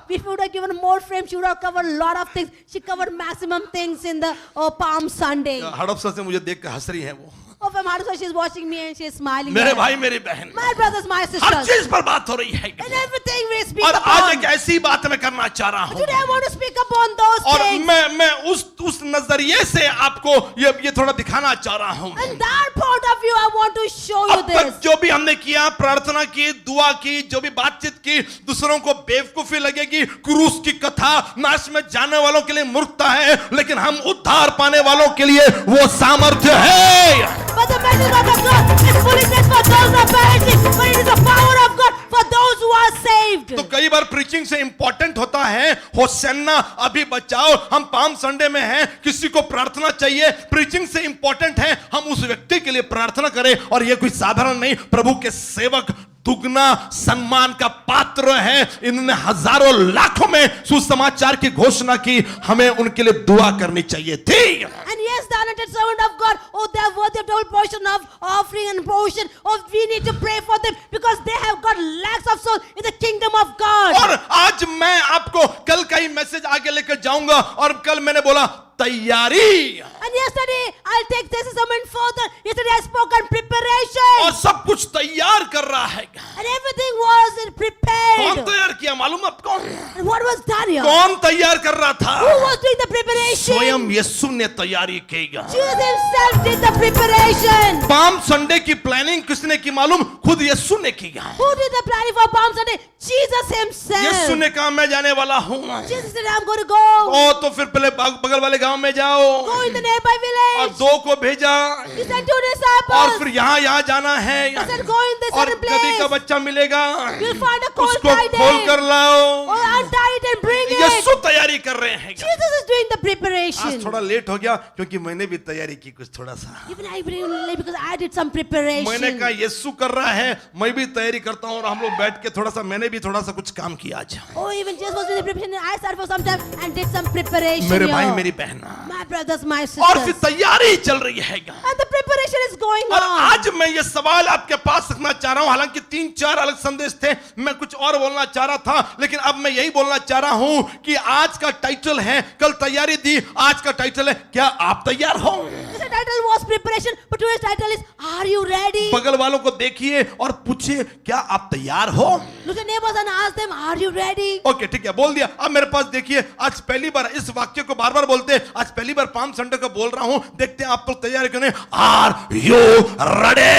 if we would have given more frame, she would have covered a lot of things. She covered maximum things in the Palm Sunday. हड़पसा से मुझे देख कर हंस रही है वो। Oh, from Harusha, she's watching me and she's smiling. मेरे भाई मेरी बहन, My brothers, my her sisters. चीज पर बात हो रही है And everything we speak और आज upon. एक ऐसी बात मैं करना चाह रहा हूँ Today I want to speak upon those और things. मैं उस नजरिए से आपको ये थोड़ा दिखाना चाह रहा हूँ। And that point of view, I want to show you अब तक this. जो भी हमने किया, प्रार्थना की, दुआ की, जो भी बातचीत की, दूसरों को बेवकूफी लगेगी, क्रूस की कथा नाश में जाने वालों के लिए मूर्खता है, लेकिन हम उद्धार पाने वालों के लिए वो सामर्थ्य है। But the message of the God is foolishness for those who are perishing, but it is the power of God for those who are saved. तो कई बार प्रीचिंग से इंपॉर्टेंट होता है होसन्ना अभी बचाओ, हम पाम संडे में हैं, किसी को प्रार्थना चाहिए, प्रीचिंग से इंपॉर्टेंट है हम उस व्यक्ति के लिए प्रार्थना करें। और ये कोई साधारण नहीं, प्रभु के सेवक दुगना सम्मान का पात्र है, इन्होंने हजारों लाखों में सुसमाचार की घोषणा की, हमें उनके लिए दुआ करनी चाहिए थी। And yes, the anointed servant of God, oh, they are worthy of double portion of offering and portion. Oh, we need to pray for them because they have got lakhs of souls in the kingdom of God. और आज मैं आपको कल का ही message आगे लेकर जाऊंगा और कल मैंने बोला तैयारी, And yesterday, I'll take this sermon further. Yesterday, I spoke on preparation. और सब कुछ तैयार कर रहा है। And everything was कौन prepared. तैयार किया मालूम आपको? And what was done here? कौन तैयार कर रहा था? Who was doing the preparation? स्वयं यीशु ने तैयारी की। Jesus himself did the preparation. Palm Sunday की प्लानिंग किसने की मालूम? खुद यीशु ने किया। Who did the planning for Palm Sunday? Jesus himself. यीशु ने कहा मैं जाने वाला हूँ। Jesus said, I'm going to go. ओ तो फिर पहले बगल वाले गांव में जाओ Go in the nearby और village. 2 को भेजा He sent 2 और disciples. फिर यहाँ जाना है He said, go in this और certain गधी का place. बच्चा मिलेगा, You'll find a colt उसको tied खोल in. कर लाओ। Oh, untie it and bring it. यीशु तैयारी कर रहे हैं। Jesus is doing the आज preparation. थोड़ा लेट हो गया क्योंकि मैंने भी तैयारी की कुछ थोड़ा सा। Even I believe late because I did some मैंने preparation. कहा यीशु कर रहा है, मैं भी तैयारी करता हूँ और हम लोग बैठ के थोड़ा सा मैंने भी थोड़ा सा कुछ काम किया आज। Oh, even Jesus was doing the preparation. I sat for some time and did some preparation. मेरे भाई here. मेरी बहन My brothers, my और फिर sisters. तैयारी चल रही है। And the preparation is going और on. आज मैं ये सवाल आपके पास रखना चाह रहा हूं, हालांकि 3-4 अलग संदेश थे, मैं कुछ और बोलना चाह रहा था, लेकिन अब मैं यही बोलना चाह रहा हूं कि आज का टाइटल है, कल तैयारी दी, आज का टाइटल है क्या आप तैयार हो? The title was preparation, but today's title is Are you ready? बगल वालों को देखिए और पूछिए क्या आप तैयार हो? Look at neighbors and ask them, Are you ready? Okay ठीक है, बोल दिया। अब मेरे पास देखिए, आज पहली बार इस वाक्य को बार बार बोलते, आज पहली बार पाम संडे को बोल रहा हूं, देखते हैं आप लोग तैयारी करें। Are you ready?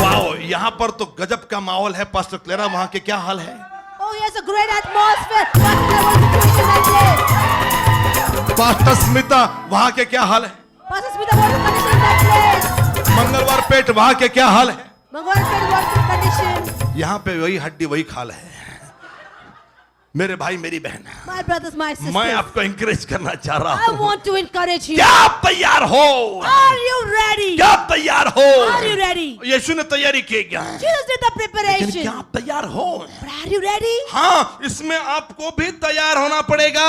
वाओ, यहां पर तो गजब का माहौल है। पास्टर क्लेरा वहां के क्या हाल है? Oh, yes, a great atmosphere. What is the situation like this? Pastor Smita वहां के क्या हाल है? Pastor Smith, what is the condition in that place? मंगलवार पेट वहां के क्या हाल है? Bhagwan said, what is the condition? यहां पे वही हड्डी वही खाल है। मेरे भाई मेरी बहन, My brothers, my मैं sisters, आपको इंकरेज करना चाह रहा I हूँ। want to encourage you. क्या आप तैयार हो? Are you ready? क्या आप तैयार हो? Are you ready? यीशु ने तैयारी की क्या? Jesus did the लेकिन preparation. क्या आप तैयार हो? But are you ready? हाँ, इसमें आपको भी तैयार होना पड़ेगा।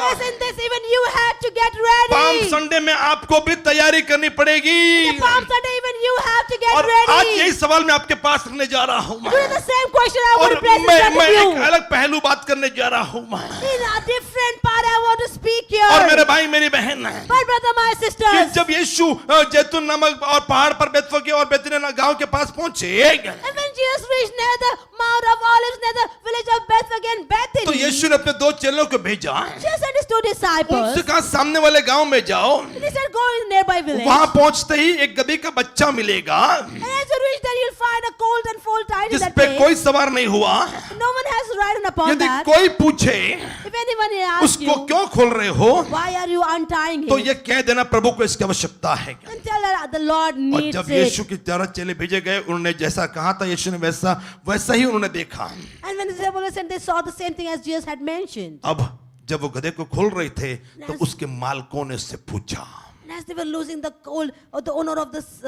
Yes, in this even you had to get palm ready. Sunday में आपको भी तैयारी करनी पड़ेगी। The Palm Sunday even you have to get और आज यही ready. सवाल मैं आपके पास रखने जा रहा हूँ। Today the same question I want और to place in front मैं of एक you. अलग पहलू बात करने जा रहा हूँ। In a different part I want to speak और मेरे here. भाई मेरी बहन, My brother, my कि sisters. जब यीशु जैतून नामक और पहाड़ पर बेतफगे और बेतनिय्याह गांव के पास पहुंचे, And when Jesus reached near the Mount of Olives, near the village of Bethphage and तो Bethany, यीशु ने अपने 2 चेलों को भेजा। Jesus sent his 2 disciples. उनसे कहा सामने वाले गांव में जाओ। And he said, go in the nearby village. वहां पहुंचते ही एक गधी का बच्चा मिलेगा And as you reach there, you'll find a colt and foal tied in जिस that पे place. कोई सवार नहीं हुआ। No one has ridden upon यदि that. कोई पूछे If anyone asks उसको you, क्यों खोल रहे हो, why are you untying तो him? ये कह देना प्रभु को इसकी आवश्यकता है। And tell her the Lord और needs जब it. यीशु की तरह चेले भेजे गए, उन्होंने जैसा कहा था यीशु ने वैसा ही उन्होंने देखा। And when the disciples sent, they saw the same thing as Jesus had mentioned. अब जब वो गधे को खोल रहे थे तो उसके मालकों ने उससे पूछा, And as they were losing the colt, or the owner of this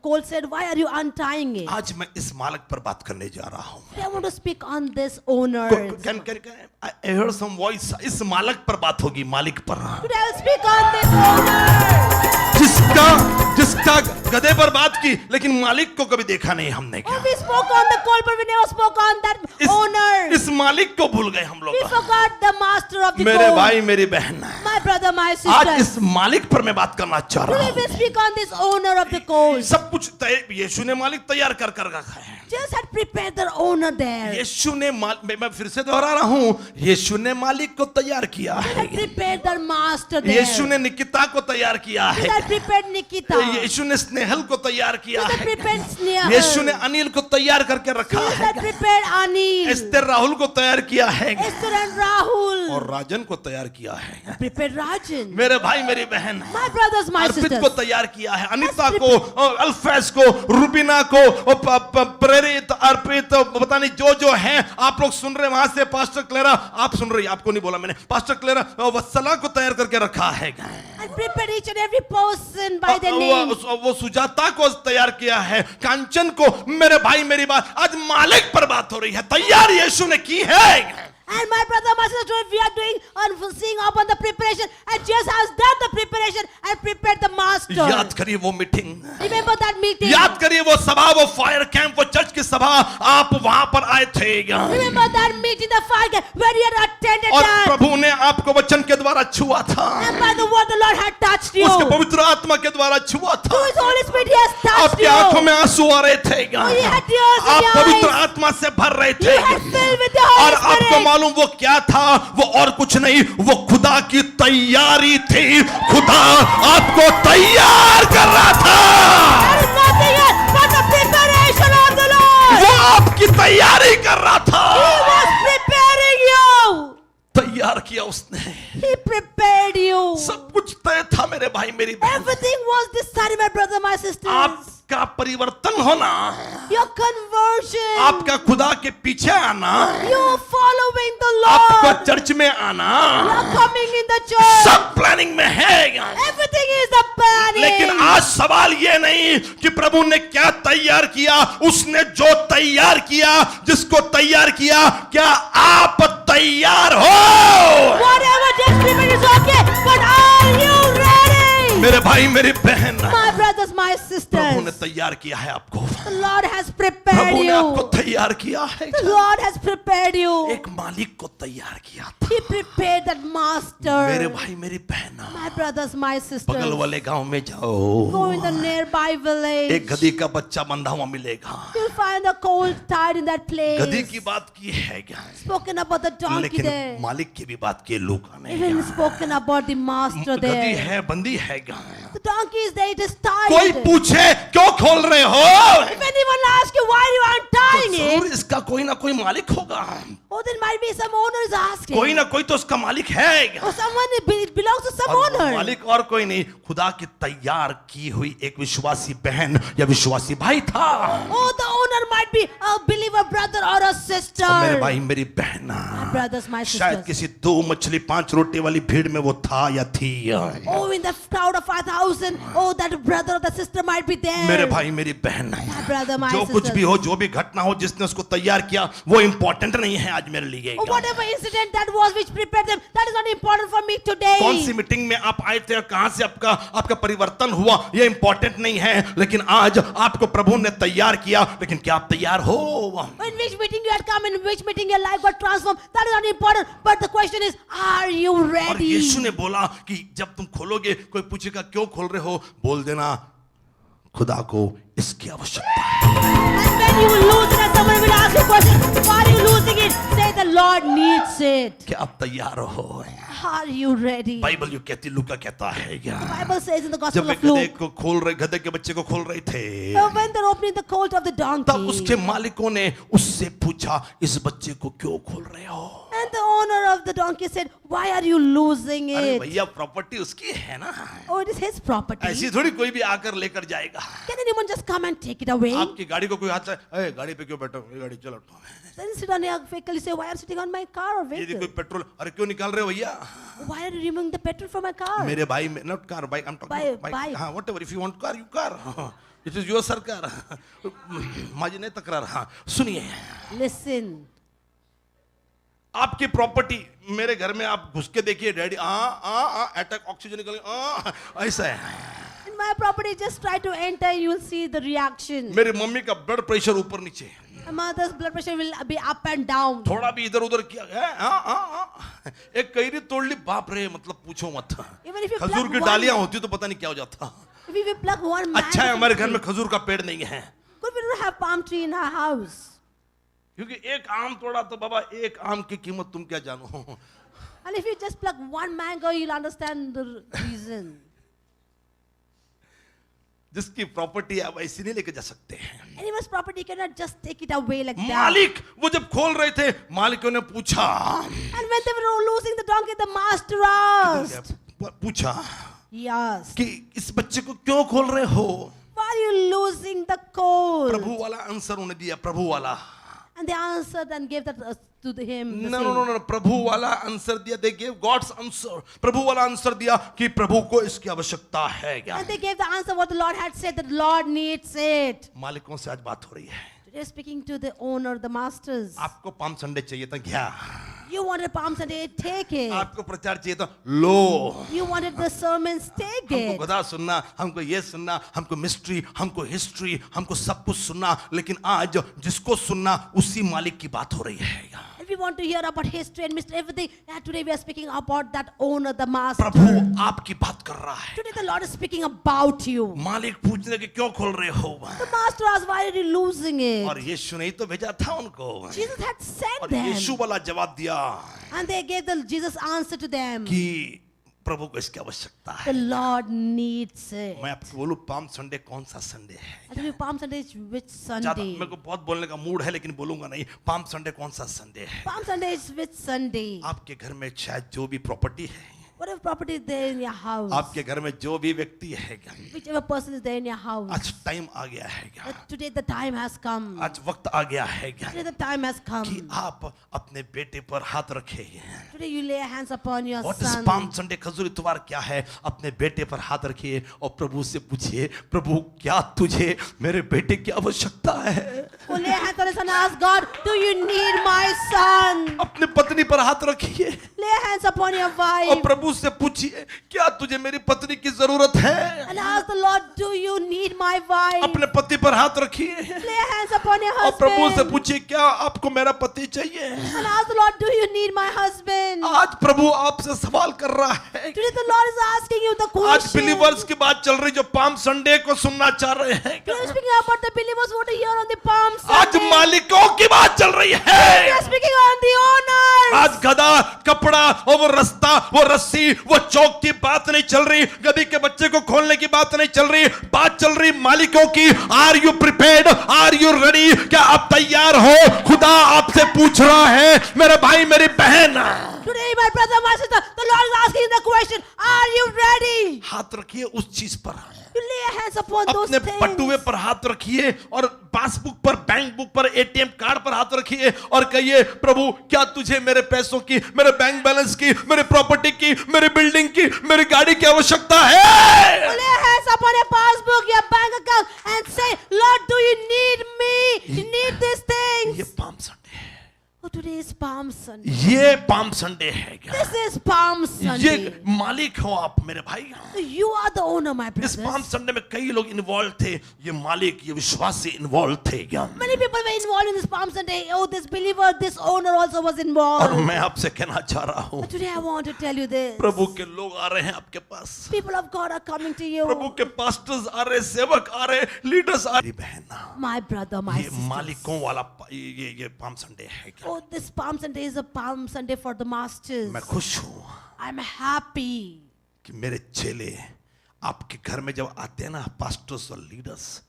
colt said, why are you untying it? आज मैं इस मालक पर बात करने जा रहा हूँ। I want to speak on this owner. I heard some voice, इस मालक पर बात होगी, मालिक पर, Today I will speak on this owner. जिसका गधे पर बात की लेकिन मालिक को कभी देखा नहीं हमने। Oh, क्या we spoke on the colt, but we never spoke on that owner. इस मालिक को भूल गए हम We लोग। forgot the master of the मेरे colt. भाई मेरी बहन, My brother, my आज इस sister. मालिक पर मैं बात करना चाह रहा Today हूँ। we speak on this owner of the colt. सब कुछ यीशु ने मालिक तैयार कर रखा है। Jesus had prepared the owner there. यीशु ने मैं फिर से दोहरा रहा हूँ, यीशु ने मालिक को तैयार किया He है। had prepared the master there. यीशु ने निकिता को तैयार किया He है। had prepared Nikita. He यीशु ने स्नेहल को तैयार किया had है। prepared Snehal. यीशु ने अनिल को तैयार करके रखा Jesus है। had prepared Anil. Esther Rahul को तैयार किया है Esther and Rahul. और राजन को तैयार किया है। Prepared Rajan. मेरे भाई मेरी बहन, My brothers, my Arpit sisters. को तैयार किया है, अनिता को, अल्फेस को, रुबीना को, प्रेरित, अर्पित, पता नहीं जो है आप लोग सुन रहे, वहां से पास्टर क्लेरा, आप सुन रही, आपको नहीं बोला मैंने, पास्टर क्लेरा वत्सला को तैयार करके रखा है। And prepared each and every person by their name. वो सुजाता को तैयार किया है, कांचन को। मेरे भाई मेरी बात, आज मालिक पर बात हो रही है, तैयार यीशु ने की है। And my brother, my sister, we are doing and seeing upon the preparation, and Jesus has done the preparation and prepared the master. याद करिए वो मीटिंग, Remember that meeting. याद करिए वो सभा, वो फायर कैंप, वो चर्च की सभा, आप वहां पर आए थे। Remember that meeting, the fire camp, where you had attended और that. प्रभु ने आपको वचन के द्वारा छुआ था, And by the word the Lord had touched you. उसके पवित्र आत्मा के द्वारा छुआ था। Through His Holy Spirit He has touched आपकी you. आंखों में आंसू आ रहे थे, you had tears in आप your पवित्र eyes. आत्मा से भर रहे थे, You had filled with the Holy और आपको Spirit. मालूम वो क्या था, वो और कुछ नहीं, वो खुदा की तैयारी थी। खुदा आपको तैयार कर रहा था, That is nothing else but the preparation of the Lord. वो आपकी तैयारी कर रहा था। He was preparing you. तैयार किया उसने, He prepared you. सब कुछ तय था मेरे भाई मेरी बहन। Everything was decided, my brother, my sisters. आपका परिवर्तन होना, Your conversion. आपका खुदा के पीछे आना, You following the आपको Lord. चर्च में आना, You're coming in the church. सब प्लानिंग में है। Everything is the planning. लेकिन आज सवाल ये नहीं कि प्रभु ने क्या तैयार किया, उसने जो तैयार किया, जिसको तैयार किया, क्या आप तैयार हो? Whatever just prepared is okay, but are you ready? मेरे भाई मेरी बहन, My brothers, my प्रभु ने sisters. तैयार किया है आपको, The Lord has prepared प्रभु ने आपको you. तैयार किया है। The Lord has prepared you. एक मालिक को तैयार किया था। He prepared that मेरे master. भाई मेरी बहन, My brothers, my बगल sisters. वाले गांव में Go जाओ, in the nearby एक village. गधी का बच्चा बंधा हुआ मिलेगा। You'll find the colt tied in that गधी place. की बात की है क्या, Spoken about the donkey लेकिन there. मालिक की भी बात की लूका ने। Even spoken about the master गधी there. है, बंदी है क्या? The donkey is there, it is कोई tied. पूछे क्यों खोल रहे हो, If anyone asks you why you are untying जरूर it, इसका कोई ना कोई मालिक होगा, oh, there might be some owner is asking. कोई ना कोई तो उसका मालिक है। Or someone, it belongs to some और वो owner. मालिक और कोई नहीं, खुदा की तैयार की हुई एक विश्वासी बहन या विश्वासी भाई था। Oh, the owner owner might be a believer brother or a sister. और मेरे भाई मेरी बहन, My brothers, my शायद sisters. किसी 2 मछली 5 रोटी वाली भीड़ में वो था या थी। Oh, in the crowd of 5,000, oh, that brother or the sister might be there. मेरे भाई मेरी बहन, My brother, my जो कुछ sisters. भी हो, जो भी घटना हो, जिसने उसको तैयार किया वो इम्पोर्टेंट नहीं है आज मेरे लिए। Or whatever incident that was which prepared them, that is not important for me today. कौन सी मीटिंग में आप आए थे और कहां से आपका परिवर्तन हुआ, ये इंपॉर्टेंट नहीं है, लेकिन आज आपको प्रभु ने तैयार किया। लेकिन क्या आप तैयार हो? In which meeting you had come, in which meeting your life got transformed, that is not important. But the question is, are you और ready? यीशु ने बोला कि जब तुम खोलोगे, कोई पूछेगा क्यों खोल रहे हो, बोल देना खुदा को इसकी आवश्यकता है। And when you will lose it, and someone will ask you a question, why are you losing it? Say the Lord needs it. क्या आप तैयार हो? Are you ready? बाइबल जो कहती, लूका कहता है क्या, The Bible says in the जब Gospel वे of गधे Luke, को खोल रहे, गधे के बच्चे को खोल रहे थे, when they're opening the colt of the तब donkey, उसके मालिकों ने उससे पूछा, इस बच्चे को क्यों खोल रहे हो? and the owner of the donkey said, why are you losing अरे it? भैया, प्रॉपर्टी उसकी है ना, Oh, it is his property. ऐसी थोड़ी कोई भी आकर लेकर जाएगा। Can anyone just come and take it away? आपकी गाड़ी को कोई हाथ से, ए गाड़ी पे क्यों बैठो, ये गाड़ी चलो। Then sit on your vehicle, you say, why are you sitting on my car or यदि vehicle? कोई पेट्रोल, अरे क्यों निकाल रहे हो भैया? Why are you removing the petrol from my car? मेरे भाई, not car, bike, I am talking Bike. Bike, हाँ, whatever, if you want car you car, it is your सरकार, माझी नहीं तकरार। हाँ सुनिए, Listen. आपकी प्रॉपर्टी मेरे घर में आप घुस के देखिए, डैडी अटैक, ऑक्सीजन निकल, ऐसा है। In my property, just try to enter, you will see the reaction. मेरी मम्मी का ब्लड प्रेशर ऊपर नीचे, My mother's blood pressure will be up and down. थोड़ा भी इधर उधर किया है, एक कैरी तोड़ ली, बाप रे, मतलब पूछो मत। Even if you खजूर pluck की one- डालियां होती तो पता नहीं क्या हो जाता। If we pluck one mango अच्छा है from हमारे tree, घर में खजूर का पेड़ नहीं है, good, we don't have palm tree in our house. क्योंकि एक आम तोड़ा तो बाबा, एक आम की कीमत तुम क्या जानो। And if you just pluck one mango, you'll understand the reason. जिसकी प्रॉपर्टी आप ऐसी नहीं लेके जा सकते हैं। Anyone's property, you cannot just take it away like that. मालिक वो जब खोल रहे थे, मालिकों ने पूछा, And when they were losing the donkey, the master asked. पूछा He asked, कि इस बच्चे को क्यों खोल रहे हो? why are you losing the colt? प्रभु वाला आंसर उन्हें दिया, प्रभु वाला। And they answered and gave that to him. the No, same. no, no, no, प्रभु वाला आंसर दिया, they gave God's answer। प्रभु वाला आंसर दिया कि प्रभु को इसकी आवश्यकता है क्या? And they gave the answer what the Lord had said, that the Lord needs it. मालिकों से आज बात हो रही है। Today speaking to the owner, the masters. आपको पाम संडे चाहिए था क्या? You wanted Palm Sunday, take it. आपको प्रचार चाहिए था, लो। You wanted the sermons, take हमको it. गधा सुनना, हमको ये सुनना, हमको मिस्ट्री, हमको हिस्ट्री, हमको सब कुछ सुनना, लेकिन आज जिसको सुनना उसी मालिक की बात हो रही है। If we want to hear about history and mystery, everything, today we are speaking about that owner, the master. प्रभु आपकी बात कर रहा है। Today the Lord is speaking about you. मालिक पूछने के क्यों खोल रहे हो? The master asked, why are you losing और it? यीशु ने ही तो भेजा था उनको। Jesus had sent और them. यीशु वाला जवाब दिया And they gave Jesus answer to them. कि प्रभु को इसकी आवश्यकता The है। Lord needs it. मैं आपको बोलूं, पाम संडे कौन सा संडे है? I tell you, Palm Sunday is which ज्यादा Sunday? मेरे को बहुत बोलने का मूड है, लेकिन बोलूंगा नहीं। पाम संडे कौन सा संडे है? Palm Sunday is which Sunday? आपके घर में शायद जो भी प्रॉपर्टी है, Whatever property is there in your house, आपके घर में जो भी व्यक्ति है, whichever person is there in your house, आज टाइम आ गया है क्या? that today the time has come. आज वक्त आ गया है क्या Today the time has कि come. आप अपने बेटे पर हाथ रखे? Today you lay hands upon your what is son. Palm Sunday, खजूर इतवार क्या है? अपने बेटे पर हाथ रखिए और प्रभु से पूछिए, प्रभु क्या तुझे मेरे बेटे की आवश्यकता है? Who lay hands on his son and ask God, do you need my son? अपने पत्नी पर हाथ रखिए Lay hands upon your और wife प्रभु से पूछिए, क्या तुझे मेरी पत्नी की जरूरत है? and ask the Lord, do you need my wife? अपने पति पर हाथ रखिए Lay hands upon your और प्रभु से husband पूछिए, क्या आपको मेरा पति चाहिए? and ask the Lord, do you need my husband? आज प्रभु आपसे सवाल कर रहा है। Today the Lord is asking you the आज question. बिलीवर्स की बात चल रही, जो पाम संडे को सुनना चाह रहे हैं। We are speaking about the believers who want to hear on the Palm आज Sunday. मालिकों की बात चल रही We है। are speaking on the owners. आज गधा, कपड़ा और वो रास्ता, वो रस्सी, वो चौक की बात नहीं चल रही, गधी के बच्चे को खोलने की बात नहीं चल रही, बात चल रही मालिकों की। Are you prepared? Are you ready? क्या आप तैयार हो? खुदा आपसे पूछ रहा है, मेरे भाई मेरी बहन। Today, my brother, my sister, the Lord is asking the question, are you ready? हाथ रखिए उस चीज पर You lay your hands upon those अपने things. बटुए पर हाथ रखिए और पासबुक पर, बैंक बुक पर, एटीएम कार्ड पर हाथ रखिए और कहिए, प्रभु क्या तुझे मेरे पैसों की, मेरे बैंक बैलेंस की, मेरे प्रॉपर्टी की, मेरी बिल्डिंग की, मेरी गाड़ी की आवश्यकता है? Lay your hands upon your passbook, your bank account, and say, Lord, do you need me? You need these things. ये पाम संडे है। Oh, today is Palm Sunday. ये पाम संडे है क्या? This is Palm Sunday. ये मालिक हो आप मेरे भाई। You are the owner, my इस brothers. पाम संडे में कई लोग इन्वॉल्व थे। ये मालिक, ये विश्वासी इन्वॉल्व थे क्या? Many people were involved in this Palm Sunday. Oh, this believer, this owner also was और involved. मैं आपसे कहना चाह रहा हूँ, But today I want to tell you this. प्रभु के लोग आ रहे हैं आपके पास। People of God are coming to you. प्रभु के पास्टर्स आ रहे, सेवक आ रहे, लीडर्स आ रहे। बहन, My brother, my ये sister. मालिकों वाला ये पाम संडे है क्या? Oh, this Palm Sunday is a Palm Sunday for the masters. मैं खुश हूँ I'm happy. कि मेरे चेले आपके घर में जब आते हैं ना, पास्टर्स और लीडर्स,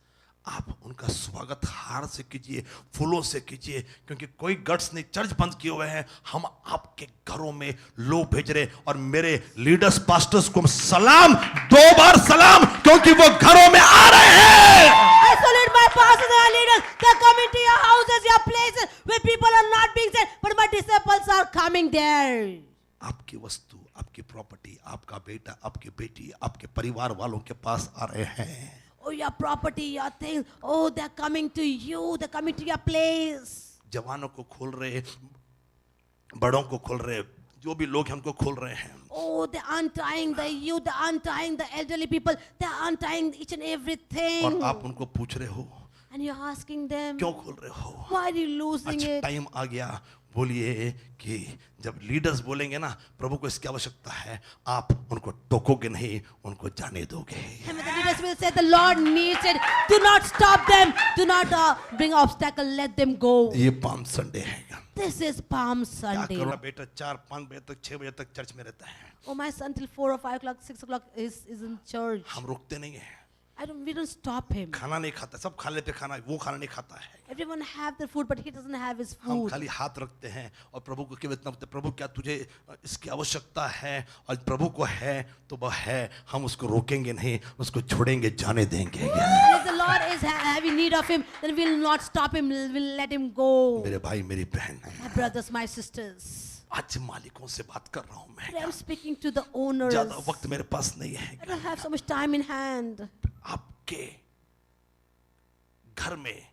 आप उनका स्वागत हार से कीजिए, फूलों से कीजिए, क्योंकि कोई गट्स नहीं, चर्च बंद किए हुए हैं, हम आपके घरों में लोग भेज रहे। और मेरे लीडर्स पास्टर्स को सलाम, 2 बार सलाम, क्योंकि वो घरों में आ रहे हैं। I salute my pastors and our leaders. They're coming to your houses, your places where people are not being saved, but my disciples are coming there. आपकी वस्तु, आपकी प्रॉपर्टी, आपका बेटा, आपकी बेटी, आपके परिवार वालों के पास आ रहे हैं। Oh, your property, your things. Oh, they're coming to you. They're coming to your place. जवानों को खोल रहे, बड़ों को खोल रहे, जो भी लोग हैं उनको खोल रहे हैं। Oh, they're untying the youth, they're untying the elderly people, they're untying each and everything. और आप उनको पूछ रहे हो, And you're asking them, क्यों खोल रहे हो? why are you losing अच्छा, it? टाइम आ गया। बोलिए कि जब लीडर्स बोलेंगे ना, प्रभु को इसकी आवश्यकता है, आप उनको टोकोगे नहीं, उनको जाने दोगे। And when the leaders will say, the Lord needs it, do not stop them, do not bring obstacle, let them go. ये पाम संडे है। This is Palm क्या Sunday. करूँ? बेटा 4-5 बजे तक, 6 बजे तक चर्च में रहता है। Oh, my son till 4 or 5 o'clock, 6 o'clock is in church. हम रुकते नहीं हैं। We don't stop him. खाना नहीं खाता, सब खा लेते खाना, वो खाना नहीं खाता है। Everyone have their food, but he doesn't have his हम food. खाली हाथ रखते हैं और प्रभु को केवल इतना बोलते हैं, प्रभु क्या तुझे इसकी आवश्यकता है? और प्रभु को है तो वह है, हम उसको रोकेंगे नहीं, उसको छोड़ेंगे, जाने देंगे। And if the Lord is having need of him, then we'll not stop him, we'll let him go. मेरे भाई, मेरी बहन, My brothers, my sisters. आज मालिकों से बात कर रहा हूँ Today I'm मैं। speaking to the owners. ज्यादा वक्त मेरे पास नहीं है। I don't have so much time in hand. आपके घर में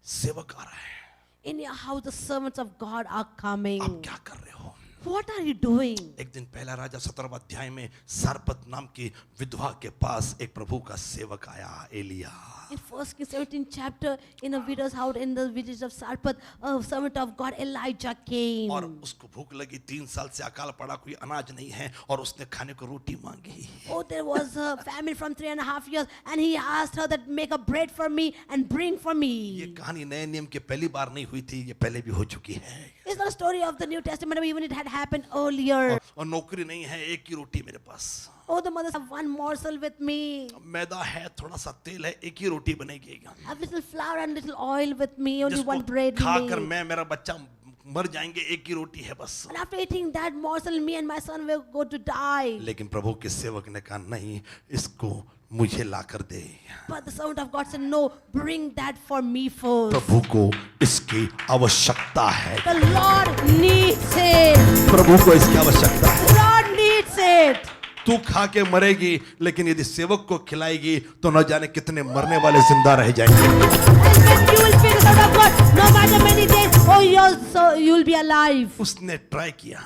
सेवक आ रहा है, In your house, the servants of God are coming. आप क्या कर रहे हो? What are you doing? एक दिन पहला राजा 17वां अध्याय में सारपत नाम की विधवा के पास एक प्रभु का सेवक आया, Elia. In 1 Kings 17 chapter, in a widow's house in the village of Sarpat, a servant of God Elijah came. और उसको भूख लगी, 3 साल से अकाल पड़ा, कोई अनाज नहीं है, और उसने खाने को रोटी मांगी। Oh, there was a famine from 3.5 years, and he asked her that make a bread for me and bring for ये me. कहानी नए नियम की पहली बार नहीं हुई थी, ये पहले भी हो चुकी है। It's not a story of the New Testament, but even it had happened earlier. और नौकरी नहीं है, एक ही रोटी मेरे पास, Oh, the mothers have one morsel with me. मैदा है, थोड़ा सा तेल है, एक ही रोटी बनेगी। I have little flour and little oil with me, only जिसको one bread with खाकर me. मैं, मेरा बच्चा मर जाएंगे, एक ही रोटी है बस। And after eating that morsel, me and my son will go to die. लेकिन प्रभु के सेवक ने कहा, नहीं, इसको मुझे ला कर दे। But the servant of God said, no, bring that for me first. प्रभु को इसकी आवश्यकता है। The Lord needs it. प्रभु को इसकी आवश्यकता है। The Lord needs it. तू खा के मरेगी, लेकिन यदि सेवक को खिलाएगी तो न जाने कितने मरने वाले जिंदा रह जाएंगे। And when you will feed the servant of God, no matter many days, oh, you'll be alive. उसने ट्राई किया,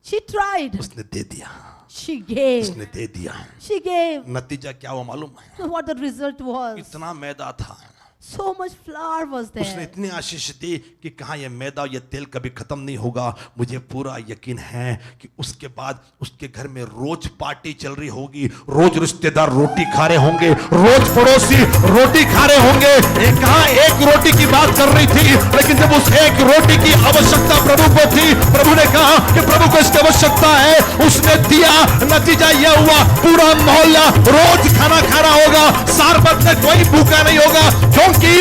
She tried. उसने दे दिया, She gave. उसने दे दिया। She gave. नतीजा क्या हुआ मालूम है? So what the result was? इतना मैदा था, So much flour was उसने there. इतनी आशीष दी कि कहा ये मैदा, ये तेल कभी खत्म नहीं होगा। मुझे पूरा यकीन है कि उसके बाद उसके घर में रोज पार्टी चल रही होगी, रोज रिश्तेदार रोटी खा रहे होंगे, रोज पड़ोसी रोटी खा रहे होंगे। कहा एक रोटी की बात कर रही थी, लेकिन जब उस एक रोटी की आवश्यकता प्रभु को थी, प्रभु ने कहा कि प्रभु को इसकी आवश्यकता है, उसने दिया। नतीजा यह हुआ, पूरा मोहल्ला रोज खाना खा रहा होगा। सारपत जगत में कोई भूखा नहीं होगा, क्योंकि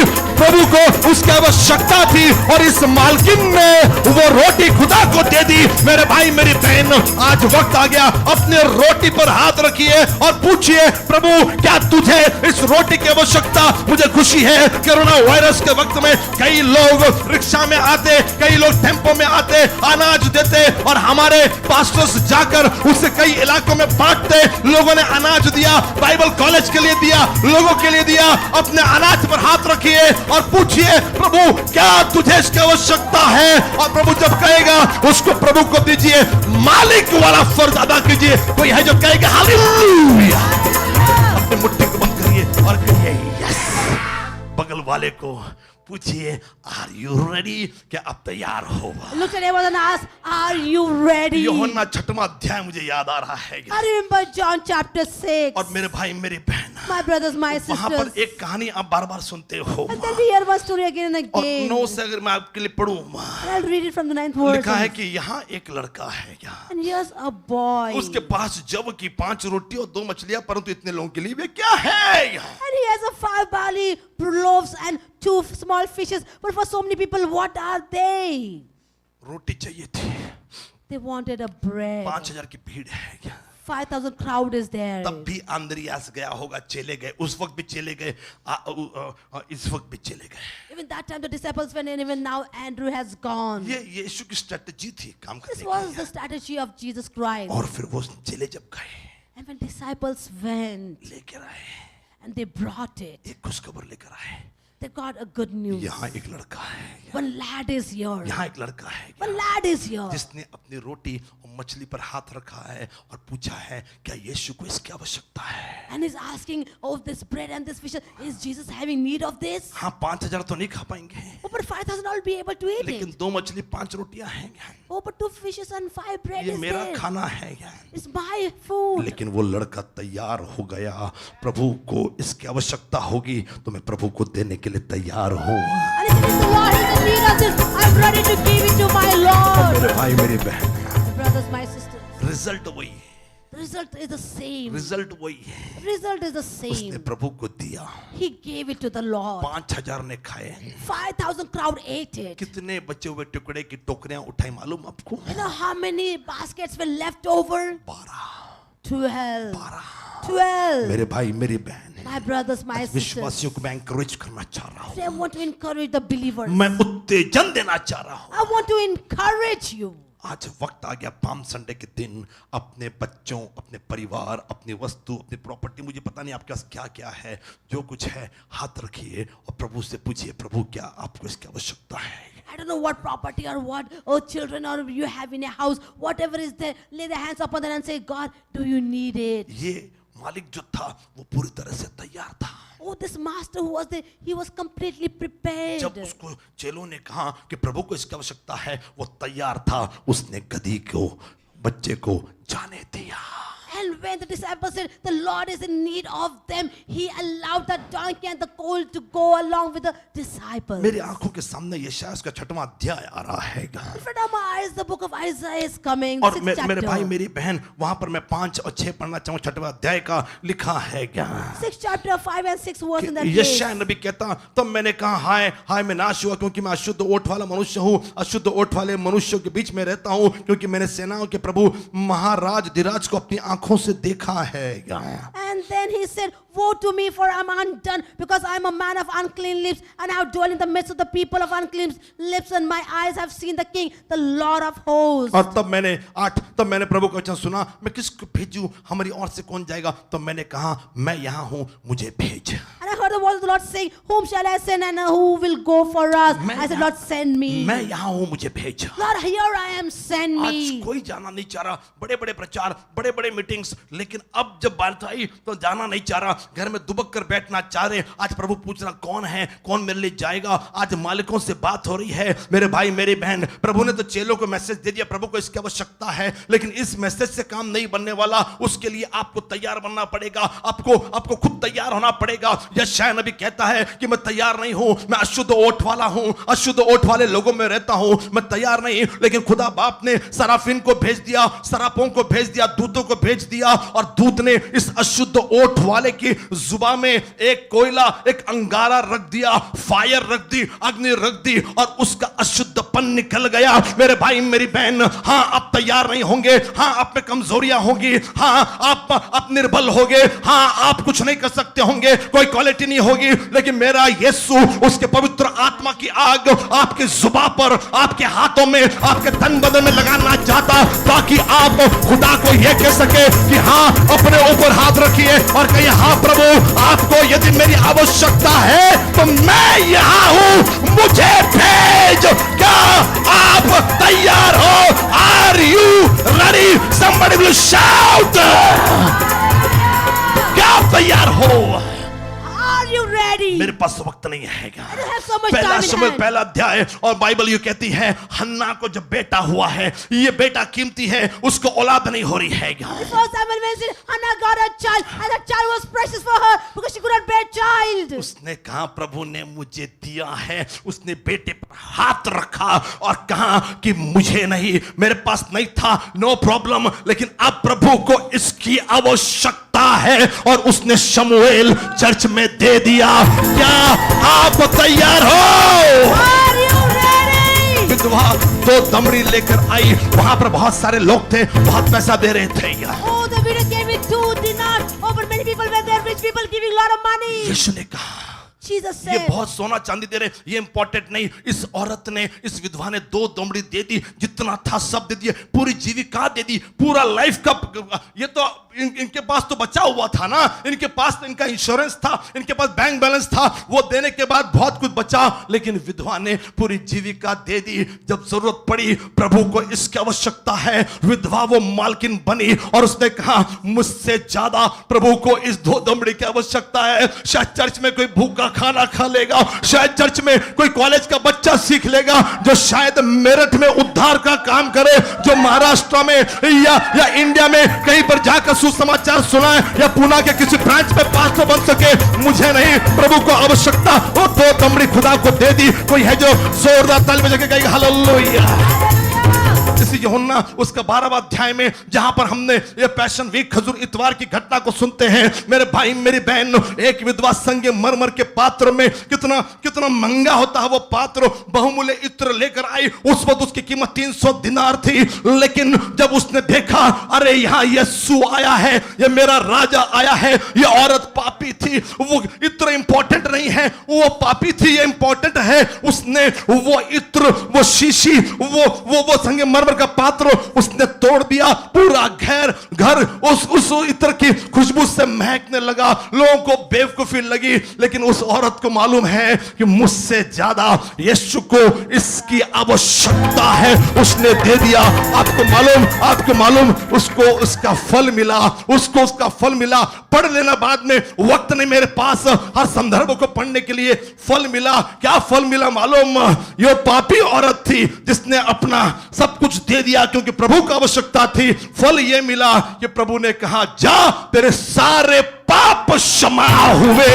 प्रभु को उसकी आवश्यकता थी और इस मालकिन ने वो रोटी खुदा को दे दी। मेरे भाई मेरी बहन, आज वक्त आ गया, अपने रोटी पर हाथ रखिए और पूछिए, प्रभु क्या तुझे इस रोटी की आवश्यकता? मुझे खुशी है, कोरोना वायरस के वक्त में कई लोग रिक्शा में आते, कई लोग टेम्पो में आते, अनाज देते और हमारे पास्टर्स जाकर उसे कई इलाकों में बांटते। लोगों ने अनाज दिया, बाइबल कॉलेज के लिए दिया, लोगों के लिए दिया। अपने अनाज पर हाथ रखिए और पूछिए, प्रभु क्या तुझे इसकी आवश्यकता है? और प्रभु जब कहेगा उसको प्रभु को दीजिए, मालिक वाला फर्ज अदा कीजिए। कोई है जो कहेगा हालेलुया? अपनी मुट्ठी को बंद करिए और कहिए यस। बगल वाले को पूछिए, आर यू रेडी? क्या आप तैयार हो? Look at everyone and ask, are you ready? यूहन्ना 6वां अध्याय मुझे याद आ रहा है। I remember John chapter 6. और मेरे भाई मेरी बहन, My brothers, my वहां पर sisters. एक कहानी आप बार बार सुनते हो। And then we hear one story again and और again. 9 से अगर मैं आपके लिए पढ़ूं, And I'll read it from the 9th verse. लिखा है कि यहाँ एक लड़का है, यहाँ And here's a boy. उसके पास जब की 5 रोटी और 2 मछलियां, परंतु इतने लोगों के लिए वे क्या है? यहाँ And he has a 5 barley loaves and 2 small fishes. But for so many people, what are they? रोटी चाहिए थी। They wanted a bread. 5000 की भीड़ है यहाँ। 5,000 crowd is there. तब भी अंद्रियास गया होगा, चले गए, उस वक्त भी चले गए, इस वक्त भी चले गए। Even that time the disciples went, and even now Andrew has gone. ये यीशु की स्ट्रेटजी थी काम This करने was the की। strategy of Jesus Christ. और फिर वो चले जब गए, And when disciples went लेकर आए, and they brought it, एक खुशखबर लेकर आए। they got a good news. यहाँ एक लड़का है, One lad is here. यहाँ एक लड़का है One lad is here. जिसने अपनी रोटी और मछली पर हाथ रखा है और पूछा है, क्या यीशु को इसकी आवश्यकता है? And he's asking, oh, this bread and this fish, is Jesus having need of this? हाँ, 5000 तो नहीं खा पाएंगे, Oh, but 5,000 I'll be able to eat लेकिन it. 2 मछली 5 रोटियां हैं। Oh, but 2 fishes and 5 bread ये is मेरा there. खाना है। It's my food. लेकिन वो लड़का तैयार हो गया, प्रभु को इसकी आवश्यकता होगी तो मैं प्रभु को देने के लिए तैयार हूँ। And he said, if the Lord is in need of this, I'm ready to give it to my Lord. मेरे भाई मेरी बहन, My brothers, my sisters, result वही है, the result is the same. Result वही है। The result is the उसने same. प्रभु को दिया, He gave it to the Lord. 5000 ने खाए। 5,000 crowd ate it. कितने बचे हुए टुकड़े की टोकरियां उठाई मालूम आपको? You know how many baskets were left over? 12. 12. मेरे भाई मेरी बहन, My brothers, my sisters. विश्वासियों को मैं एनकरेज करना चाह रहा हूँ, I want to encourage the believers. मैं उत्तेजन देना चाह रहा हूँ। I want to encourage you. आज वक्त आ गया, पाम संडे के दिन अपने बच्चों, अपने परिवार, अपनी वस्तु, अपनी प्रॉपर्टी, मुझे पता नहीं आपके पास क्या क्या है, जो कुछ है हाथ रखिए और प्रभु से पूछिए, प्रभु क्या आपको इसकी आवश्यकता है? I don't know what property or what, or children or you have in a house, whatever is there, lay the hands upon them and say, God, do you need it? ये मालिक जो था वो पूरी तरह से तैयार था। Oh, this master who was there, he was completely prepared. जब उसको चेलों ने कहा कि प्रभु को इसकी आवश्यकता है, वो तैयार था, उसने गधी को, बच्चे को जाने दिया। And when the disciples said the Lord is in need of them, he allowed the donkey and the colt to go along with the disciples. मेरी आंखों के सामने यशायाह का 6वां अध्याय आ रहा है। In front of my eyes, the book of Isaiah is coming. और 6th मेरे भाई chapter. मेरी बहन, वहां पर मैं 5 और 6 पढ़ना चाहूँ। 6वां अध्याय का लिखा है क्या? 6th chapter 5 and 6 verse in that place. यशायाह नबी कहता, तब मैंने कहा, हाय हाय मैं नाश हुआ, क्योंकि मैं अशुद्ध ओठ वाला मनुष्य हूँ, अशुद्ध ओठ वाले मनुष्यों के बीच में रहता हूँ, क्योंकि मैंने सेनाओं के प्रभु महाराज धीराज को अपनी आंखों से देखा है। And then he said, woe to me, for I'm undone, because I'm a man of unclean lips, and I have dwelt in the midst of the people of unclean lips, and my eyes have seen the King, the Lord of hosts. और तब मैंने प्रभु का वचन सुना, मैं किसको भेजूं, हमारी ओर से कौन जाएगा? तो मैंने कहा, मैं यहाँ हूँ, मुझे भेज। And I heard the voice of the Lord saying, whom shall I send, and who will go for us? I said, Lord, send me. मैं यहाँ हूँ, मुझे भेज। Lord, here I am, send आज me. कोई जाना नहीं चाह रहा, बड़े बड़े प्रचार, बड़े बड़े मीटिंग्स, लेकिन अब जब बात आई तो जाना नहीं चाह रहा, घर में दुबक कर बैठना चाह रहे। आज प्रभु पूछ रहा, कौन है, कौन मेरे लिए जाएगा? आज मालिकों से बात हो रही है। मेरे भाई मेरी बहन, प्रभु ने तो चेलों को मैसेज दे दिया, प्रभु को इसकी आवश्यकता है, लेकिन इस मैसेज से काम नहीं बनने वाला। उसके लिए आपको तैयार बनना पड़ेगा, आपको खुद तैयार होना पड़ेगा। यशायाह नबी कहता है कि मैं तैयार नहीं हूं, मैं अशुद्ध ओठ वाला हूं, अशुद्ध ओठ वाले लोगों में रहता हूं, मैं तैयार नहीं। लेकिन खुदा बाप ने सराफिन को भेज दिया, सरापों को भेज दिया, दूतों को भेज दिया, और दूत ने इस अशुद्ध ओठ वाले की उसकी जुबान में एक कोयला, एक अंगारा रख दिया, फायर रख दी, अग्नि रख दी और उसका अशुद्धपन निकल गया। मेरे भाई मेरी बहन, हाँ आप तैयार नहीं होंगे, हाँ आप में कमजोरियां होंगी, हाँ आप निर्बल होंगे, हाँ आप कुछ नहीं कर सकते होंगे, कोई क्वालिटी नहीं होगी, लेकिन मेरा यीशु उसके पवित्र आत्मा की आग आपके जुबान पर, आपके हाथों में, आपके तन बदन में लगाना चाहता, ताकि आप खुदा को यह कह सके कि हाँ अपने ऊपर हाथ रखिए और कहिए हाँ प्रभु आपको यदि मेरी आवश्यकता है तो मैं यहां हूं, मुझे भेज। क्या आप तैयार हो? Are you ready? Somebody will shout. क्या आप तैयार हो? Are you ready? मेरे पास वक्त नहीं है। I don't have so much पहला time in शमूएल hand. पहला अध्याय और बाइबल ये कहती है हन्ना को जब बेटा हुआ है, ये बेटा कीमती है, उसको औलाद नहीं हो रही है। First Samuel mentioned Hannah got a child and that child was precious for her because she could not bear child. उसने कहा प्रभु ने मुझे दिया है, उसने बेटे पर हाथ रखा और कहा कि मुझे नहीं, मेरे पास नहीं था, नो प्रॉब्लम, लेकिन अब प्रभु को इसकी आवश्यकता है और उसने शमूएल चर्च में दे दिया। क्या आप तैयार हो? Are you ready? विधवा दो दमड़ी लेकर आई, वहां पर बहुत सारे लोग थे, बहुत पैसा दे रहे थे। Oh, the widow gave me 2 dinars. Oh, but many people were there, rich people giving a lot of money. यीशु ने कहा Jesus ये said, बहुत सोना चांदी दे रहे, ये इंपॉर्टेंट नहीं। इस औरत ने, इस विधवा ने 2 दमड़ी दे दी, जितना था सब दे दिए, पूरी जीविका दे दी, पूरा लाइफ का। ये तो इनके पास तो बचा हुआ था ना, इनके पास तो इनका इंश्योरेंस था, इनके पास बैंक बैलेंस था, वो देने के बाद बहुत कुछ बचा, लेकिन विधवा ने पूरी जीविका दे दी। जब जरूरत पड़ी, प्रभु को इसकी आवश्यकता है, विधवा वो मालकिन बनी और उसने कहा मुझसे ज्यादा प्रभु को इस 2 दमड़ी की आवश्यकता है। शायद चर्च में कोई भूखा खाना खा लेगा, शायद चर्च में कोई कॉलेज का बच्चा सीख लेगा, जो शायद मेरठ में उद्धार का काम करे, जो महाराष्ट्र में या इंडिया में कहीं पर जाकर सुसमाचार सुनाए, या पुणे के किसी ब्रांच में पास्टर बन सके। मुझे नहीं, प्रभु को आवश्यकता, वो 2 दमड़ी खुदा को दे दी। कोई है जो जोरदार ताली बजा के कहेगा हालेलुया। इसी यूहन्ना उसका 12वां अध्याय में जहां पर हमने ये पैशन वीक खजूर इतवार की घटना को सुनते हैं, मेरे भाई मेरी बहन, एक विधवा संगे मरमर के पात्र में, कितना कितना महंगा होता है वो पात्र, बहुमूल्य इत्र लेकर आई। उस वक्त उसकी कीमत 300 दिनार थी, लेकिन जब उसने देखा अरे यहाँ यीशु आया है, ये मेरा राजा आया है, ये औरत पापी थी, वो इत्र इंपॉर्टेंट नहीं है, वो पापी थी, ये इंपॉर्टेंट है। उसने वो इत्र, वो शीशी, वो संगे मरमर का पात्र उसने तोड़ दिया। पूरा घर उस इत्र की खुशबू से महकने लगा, लोगों को बेवकूफी लगी, लेकिन उस औरत को मालूम है कि मुझसे ज्यादा यीशु को इसकी आवश्यकता है, उसने दे दिया। आपको मालूम उसको उसका फल मिला, उसको उसका फल मिला। पढ़ लेना बाद में, वक्त नहीं मेरे पास हर संदर्भ को पढ़ने के लिए। फल मिला, क्या फल मिला मालूम? ये पापी औरत थी जिसने अपना सब कुछ दे दिया क्योंकि प्रभु को आवश्यकता थी। फल यह मिला कि प्रभु ने कहा जा, तेरे सारे पाप क्षमा हुए।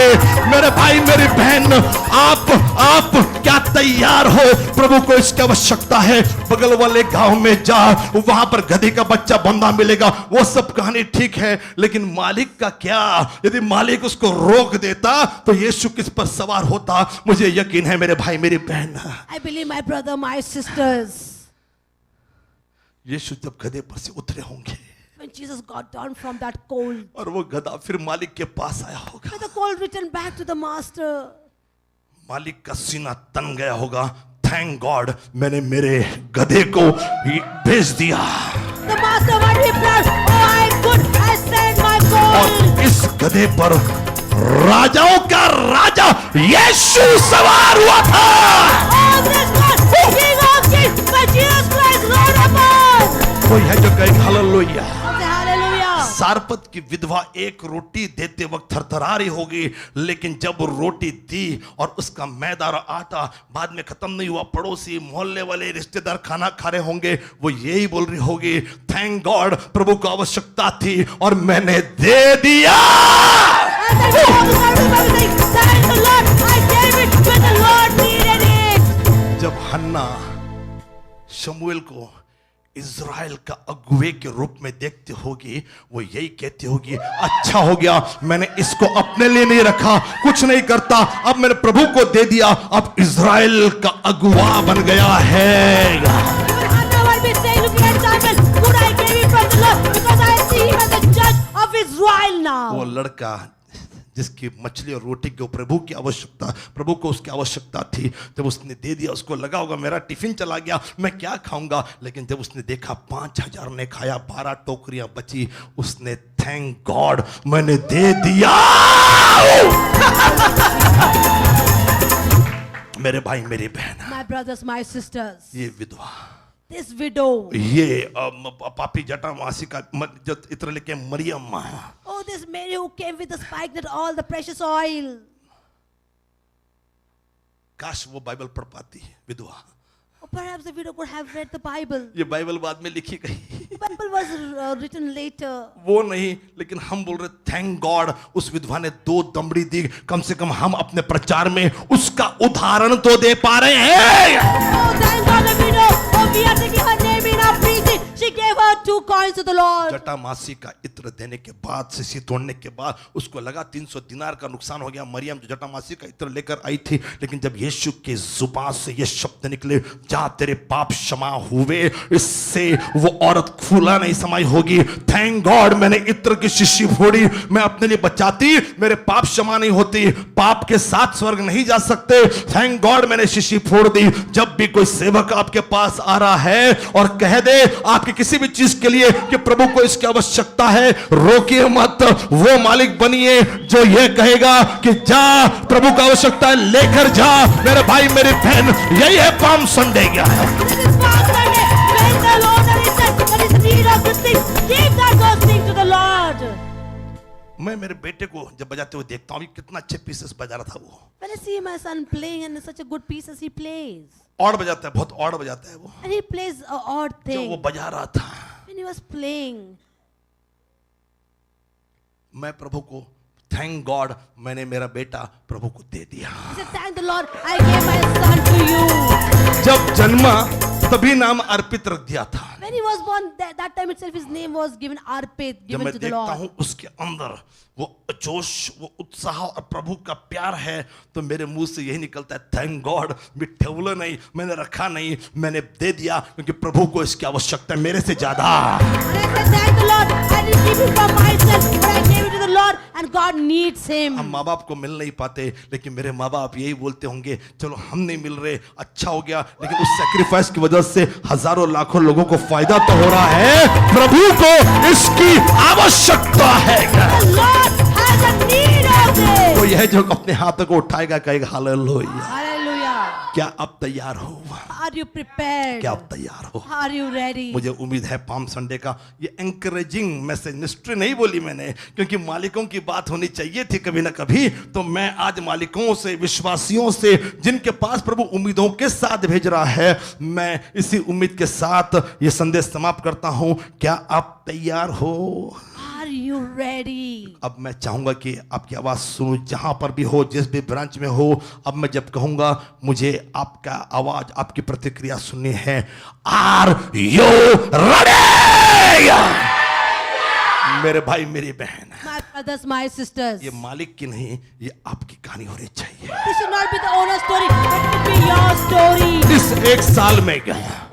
मेरे भाई मेरी बहन, आप क्या तैयार हो? प्रभु को इसकी आवश्यकता है। बगल वाले गांव में जा, वहां पर गधी का बच्चा बंधा मिलेगा, वो सब कहानी ठीक है, लेकिन मालिक का क्या? यदि मालिक उसको रोक देता तो यीशु किस पर सवार होता? मुझे यकीन है मेरे भाई मेरी बहन, I believe my brother, my sisters, यीशु जब गधे पर से उतरे होंगे when Jesus got down from that colt, और वो गधा फिर मालिक के पास आया होगा, when the colt returned back to the master, मालिक का सीना तन गया होगा, थैंक गॉड मैंने मेरे गधे को भेज दिया। the master might be proud, oh I could, I sent my colt. और इस गधे पर राजाओं का राजा यीशु सवार हुआ था। Oh this God, King of kings, but Jesus Christ Lord of all. कोई है जो कहे हालेलुया। Say hallelujah. सारपत की विधवा एक रोटी देते वक्त थरथरा रही होगी, लेकिन जब रोटी दी और उसका मैदा और आटा बाद में खत्म नहीं हुआ, पड़ोसी मोहल्ले वाले रिश्तेदार खाना खा रहे होंगे, वो यही बोल रही होगी थैंक गॉड, प्रभु को आवश्यकता थी और मैंने दे दिया। And then all the saying, thank the Lord, I gave it when the Lord needed it. जब हन्ना शमूएल को इज़राइल का अगुवे के रूप में देखती होगी, वो यही कहती होगी, अच्छा हो गया मैंने इसको अपने लिए नहीं रखा, कुछ नहीं करता, अब मैंने प्रभु को दे दिया, अब इज़राइल का अगुवा बन गया है। Even Hannah might be saying, looking at Samuel, good, I gave it from the Lord because I see him as the judge of Israel now. वो लड़का जिसकी मछली और रोटी को प्रभु की आवश्यकता, प्रभु को उसकी आवश्यकता थी, जब उसने दे दिया, उसको लगा होगा मेरा टिफिन चला गया, मैं क्या खाऊंगा, लेकिन जब उसने देखा 5000 ने खाया, 12 टोकरियां बची, उसने थैंक गॉड मैंने दे दिया। मेरे भाई मेरी बहन, My brothers, my sisters, ये विधवा, this widow, ये पापी जटा मासी का जो इत्र लेके Maryam, oh, this Mary who came with the spikenard, all the precious oil. काश वो बाइबल पढ़ पाती विधवा। Or perhaps the widow could have read the Bible. ये बाइबल बाद में लिखी गई, The Bible was written later. वो नहीं, लेकिन हम बोल रहे थैंक गॉड उस विधवा ने 2 दमड़ी दी, कम से कम हम अपने प्रचार में उसका उदाहरण तो दे पा रहे हैं। Oh, thank God, the widow. Oh, we are taking her name in our preaching. She gave her 2 coins to the Lord. जटा मासी का इत्र देने के बाद, सीसी तोड़ने के बाद उसको लगा 300 दिनार का नुकसान हो गया। मरियम जो जटा मासी का इत्र लेकर आई थी, लेकिन जब यीशु के जुबान से ये शब्द निकले, जा तेरे पाप क्षमा हुए, इससे वो औरत फूला नहीं समाई होगी। थैंक गॉड मैंने इत्र की शीशी फोड़ी, मैं अपने लिए बचाती, मेरे पाप क्षमा नहीं होती, पाप के साथ स्वर्ग नहीं जा सकते। थैंक गॉड मैंने शीशी फोड़ दी। जब भी कोई सेवक आपके पास आ रहा है और कह दे आपकी किसी भी चीज के लिए कि प्रभु को इसकी आवश्यकता है, रोकिए मत, वो मालिक बनिए जो ये कहेगा कि जा प्रभु का आवश्यकता है लेकर जा। मेरे भाई मेरी बहन, यही है palm Sunday. This is Palm Sunday. Praise the Lord, and it says that is need of good things. Give that those things to the Lord. मैं मेरे बेटे को जब बजाते हुए देखता हूँ, कितना अच्छे पीसेस बजा रहा था वो, When I see my son playing and such a good pieces he plays, और बजाता है, बहुत और बजाता है वो, and he plays a odd जो वो thing. बजा रहा था, When he was playing, मैं प्रभु को थैंक गॉड मैंने मेरा बेटा प्रभु को दे दिया। he said, "Thank the Lord, I gave my son to you." जब जन्मा तभी नाम अर्पित रख दिया था। When he was born, that time itself his name was given Arpit, जब given मैं to the देखता Lord. हूँ उसके अंदर वो जोश, वो उत्साह और प्रभु का प्यार है, तो मेरे मुंह से यही निकलता है थैंक गॉड। मैं ठेवला नहीं, मैंने रखा नहीं, मैंने दे दिया, क्योंकि प्रभु को इसकी आवश्यकता है मेरे से ज्यादा। And I said, "Thank the Lord, I didn't keep it from myself, but I gave it to the Lord, and God needs him." हम माँ बाप को मिल नहीं पाते, लेकिन मेरे माँ बाप यही बोलते होंगे, चलो हम नहीं मिल रहे, अच्छा हो गया, लेकिन उस सेक्रीफाइस की वजह से हजारों लाखों लोगों को फायदा तो हो रहा है। प्रभु को इसकी आवश्यकता है। The Lord has a need of it. कोई है जो अपने हाथों को उठाएगा, कहेगा हालेलुया। Hallelujah. क्या आप तैयार हो? Are you prepared? क्या आप तैयार हो? Are you ready? मुझे उम्मीद है पाम संडे का ये एंकरेजिंग मैसेज, मिस्ट्री नहीं बोली मैंने, क्योंकि मालिकों की बात होनी चाहिए थी कभी ना कभी। तो मैं आज मालिकों से, विश्वासियों से, जिनके पास प्रभु उम्मीदों के साथ भेज रहा है, मैं इसी उम्मीद के साथ ये संदेश समाप्त करता हूं। क्या आप तैयार हो? Are you ready? अब मैं चाहूंगा कि आपकी आवाज सुनूं, जहां पर भी हो, जिस भी ब्रांच में हो। अब मैं जब कहूंगा, मुझे आपका आवाज, आपकी प्रतिक्रिया सुननी है। Are you ready? मेरे भाई मेरी बहन, My brothers, my sisters. ये मालिक की नहीं, ये आपकी कहानी होनी चाहिए। This should not be the owner's story, but it should be your story. इस एक साल में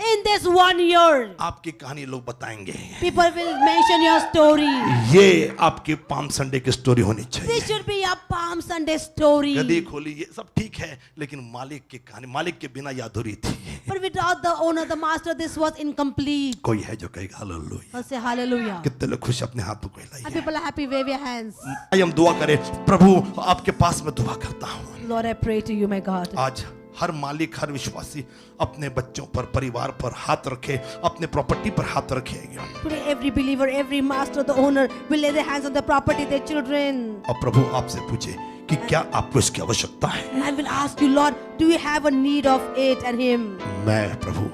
In this 1 year, आपकी कहानी लोग बताएंगे। people will mention your story. ये आपकी पाम संडे की स्टोरी होनी चाहिए। This should be your Palm Sunday story. गदी खोली, ये सब ठीक है, लेकिन मालिक की कहानी, मालिक के बिना ये अधूरी थी। But without the owner, the master, this was incomplete. कोई है जो कहेगा हालेलुया? Let's say hallelujah. कितने लोग खुश अपने हाथों को And हिलाइए। people are happy, wave your hands. आइए हम दुआ करें। प्रभु आपके पास मैं दुआ करता हूँ, Lord, I pray to you, my God. आज हर मालिक, हर विश्वासी अपने बच्चों पर, परिवार पर हाथ रखे, अपने प्रॉपर्टी पर हाथ रखेगा। Today, every believer, every master, the owner will lay their hands on their property, their children. और प्रभु आपसे पूछे कि क्या आपको इसकी आवश्यकता है? And I will ask you, Lord, do you have a need of it and him? मैं प्रभु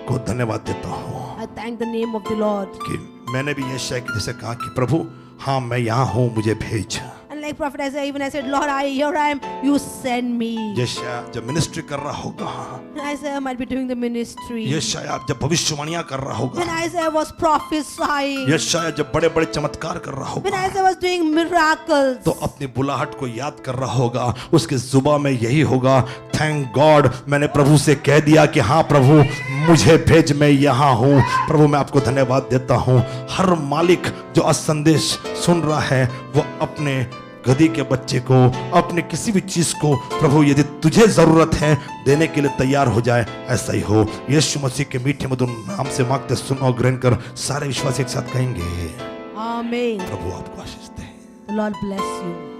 को धन्यवाद देता हूँ I thank the name of the Lord. कि मैंने भी ये शय जैसे कहा कि प्रभु हाँ मैं यहाँ हूँ, मुझे भेज। And like Prophet Isaiah, even I said, Lord, here I am, you send me. ये शय जब मिनिस्ट्री कर रहा होगा, And I Isaiah might be doing the ministry, यशायाह जब भविष्यवाणियां कर रहा when होगा, Isaiah was prophesying, यशायाह जब बड़े बड़े चमत्कार कर रहा when होगा, Isaiah was doing miracles, तो अपनी बुलाहट को याद कर रहा होगा, उसके जुबान में यही होगा, थैंक गॉड, मैंने प्रभु से कह दिया कि हाँ प्रभु मुझे भेज, मैं यहाँ हूँ। प्रभु मैं आपको धन्यवाद देता हूँ। हर मालिक जो आज संदेश सुन रहा है वो अपने गधी के बच्चे को, अपने किसी भी चीज को प्रभु यदि तुझे जरूरत है देने के लिए तैयार हो जाए, ऐसा ही हो। यीशु मसीह के मीठे मधुर नाम से मांगते, सुन और ग्रहण कर। सारे विश्वासी एक साथ कहेंगे Amen. प्रभु आपको आशीष दे। The Lord bless you.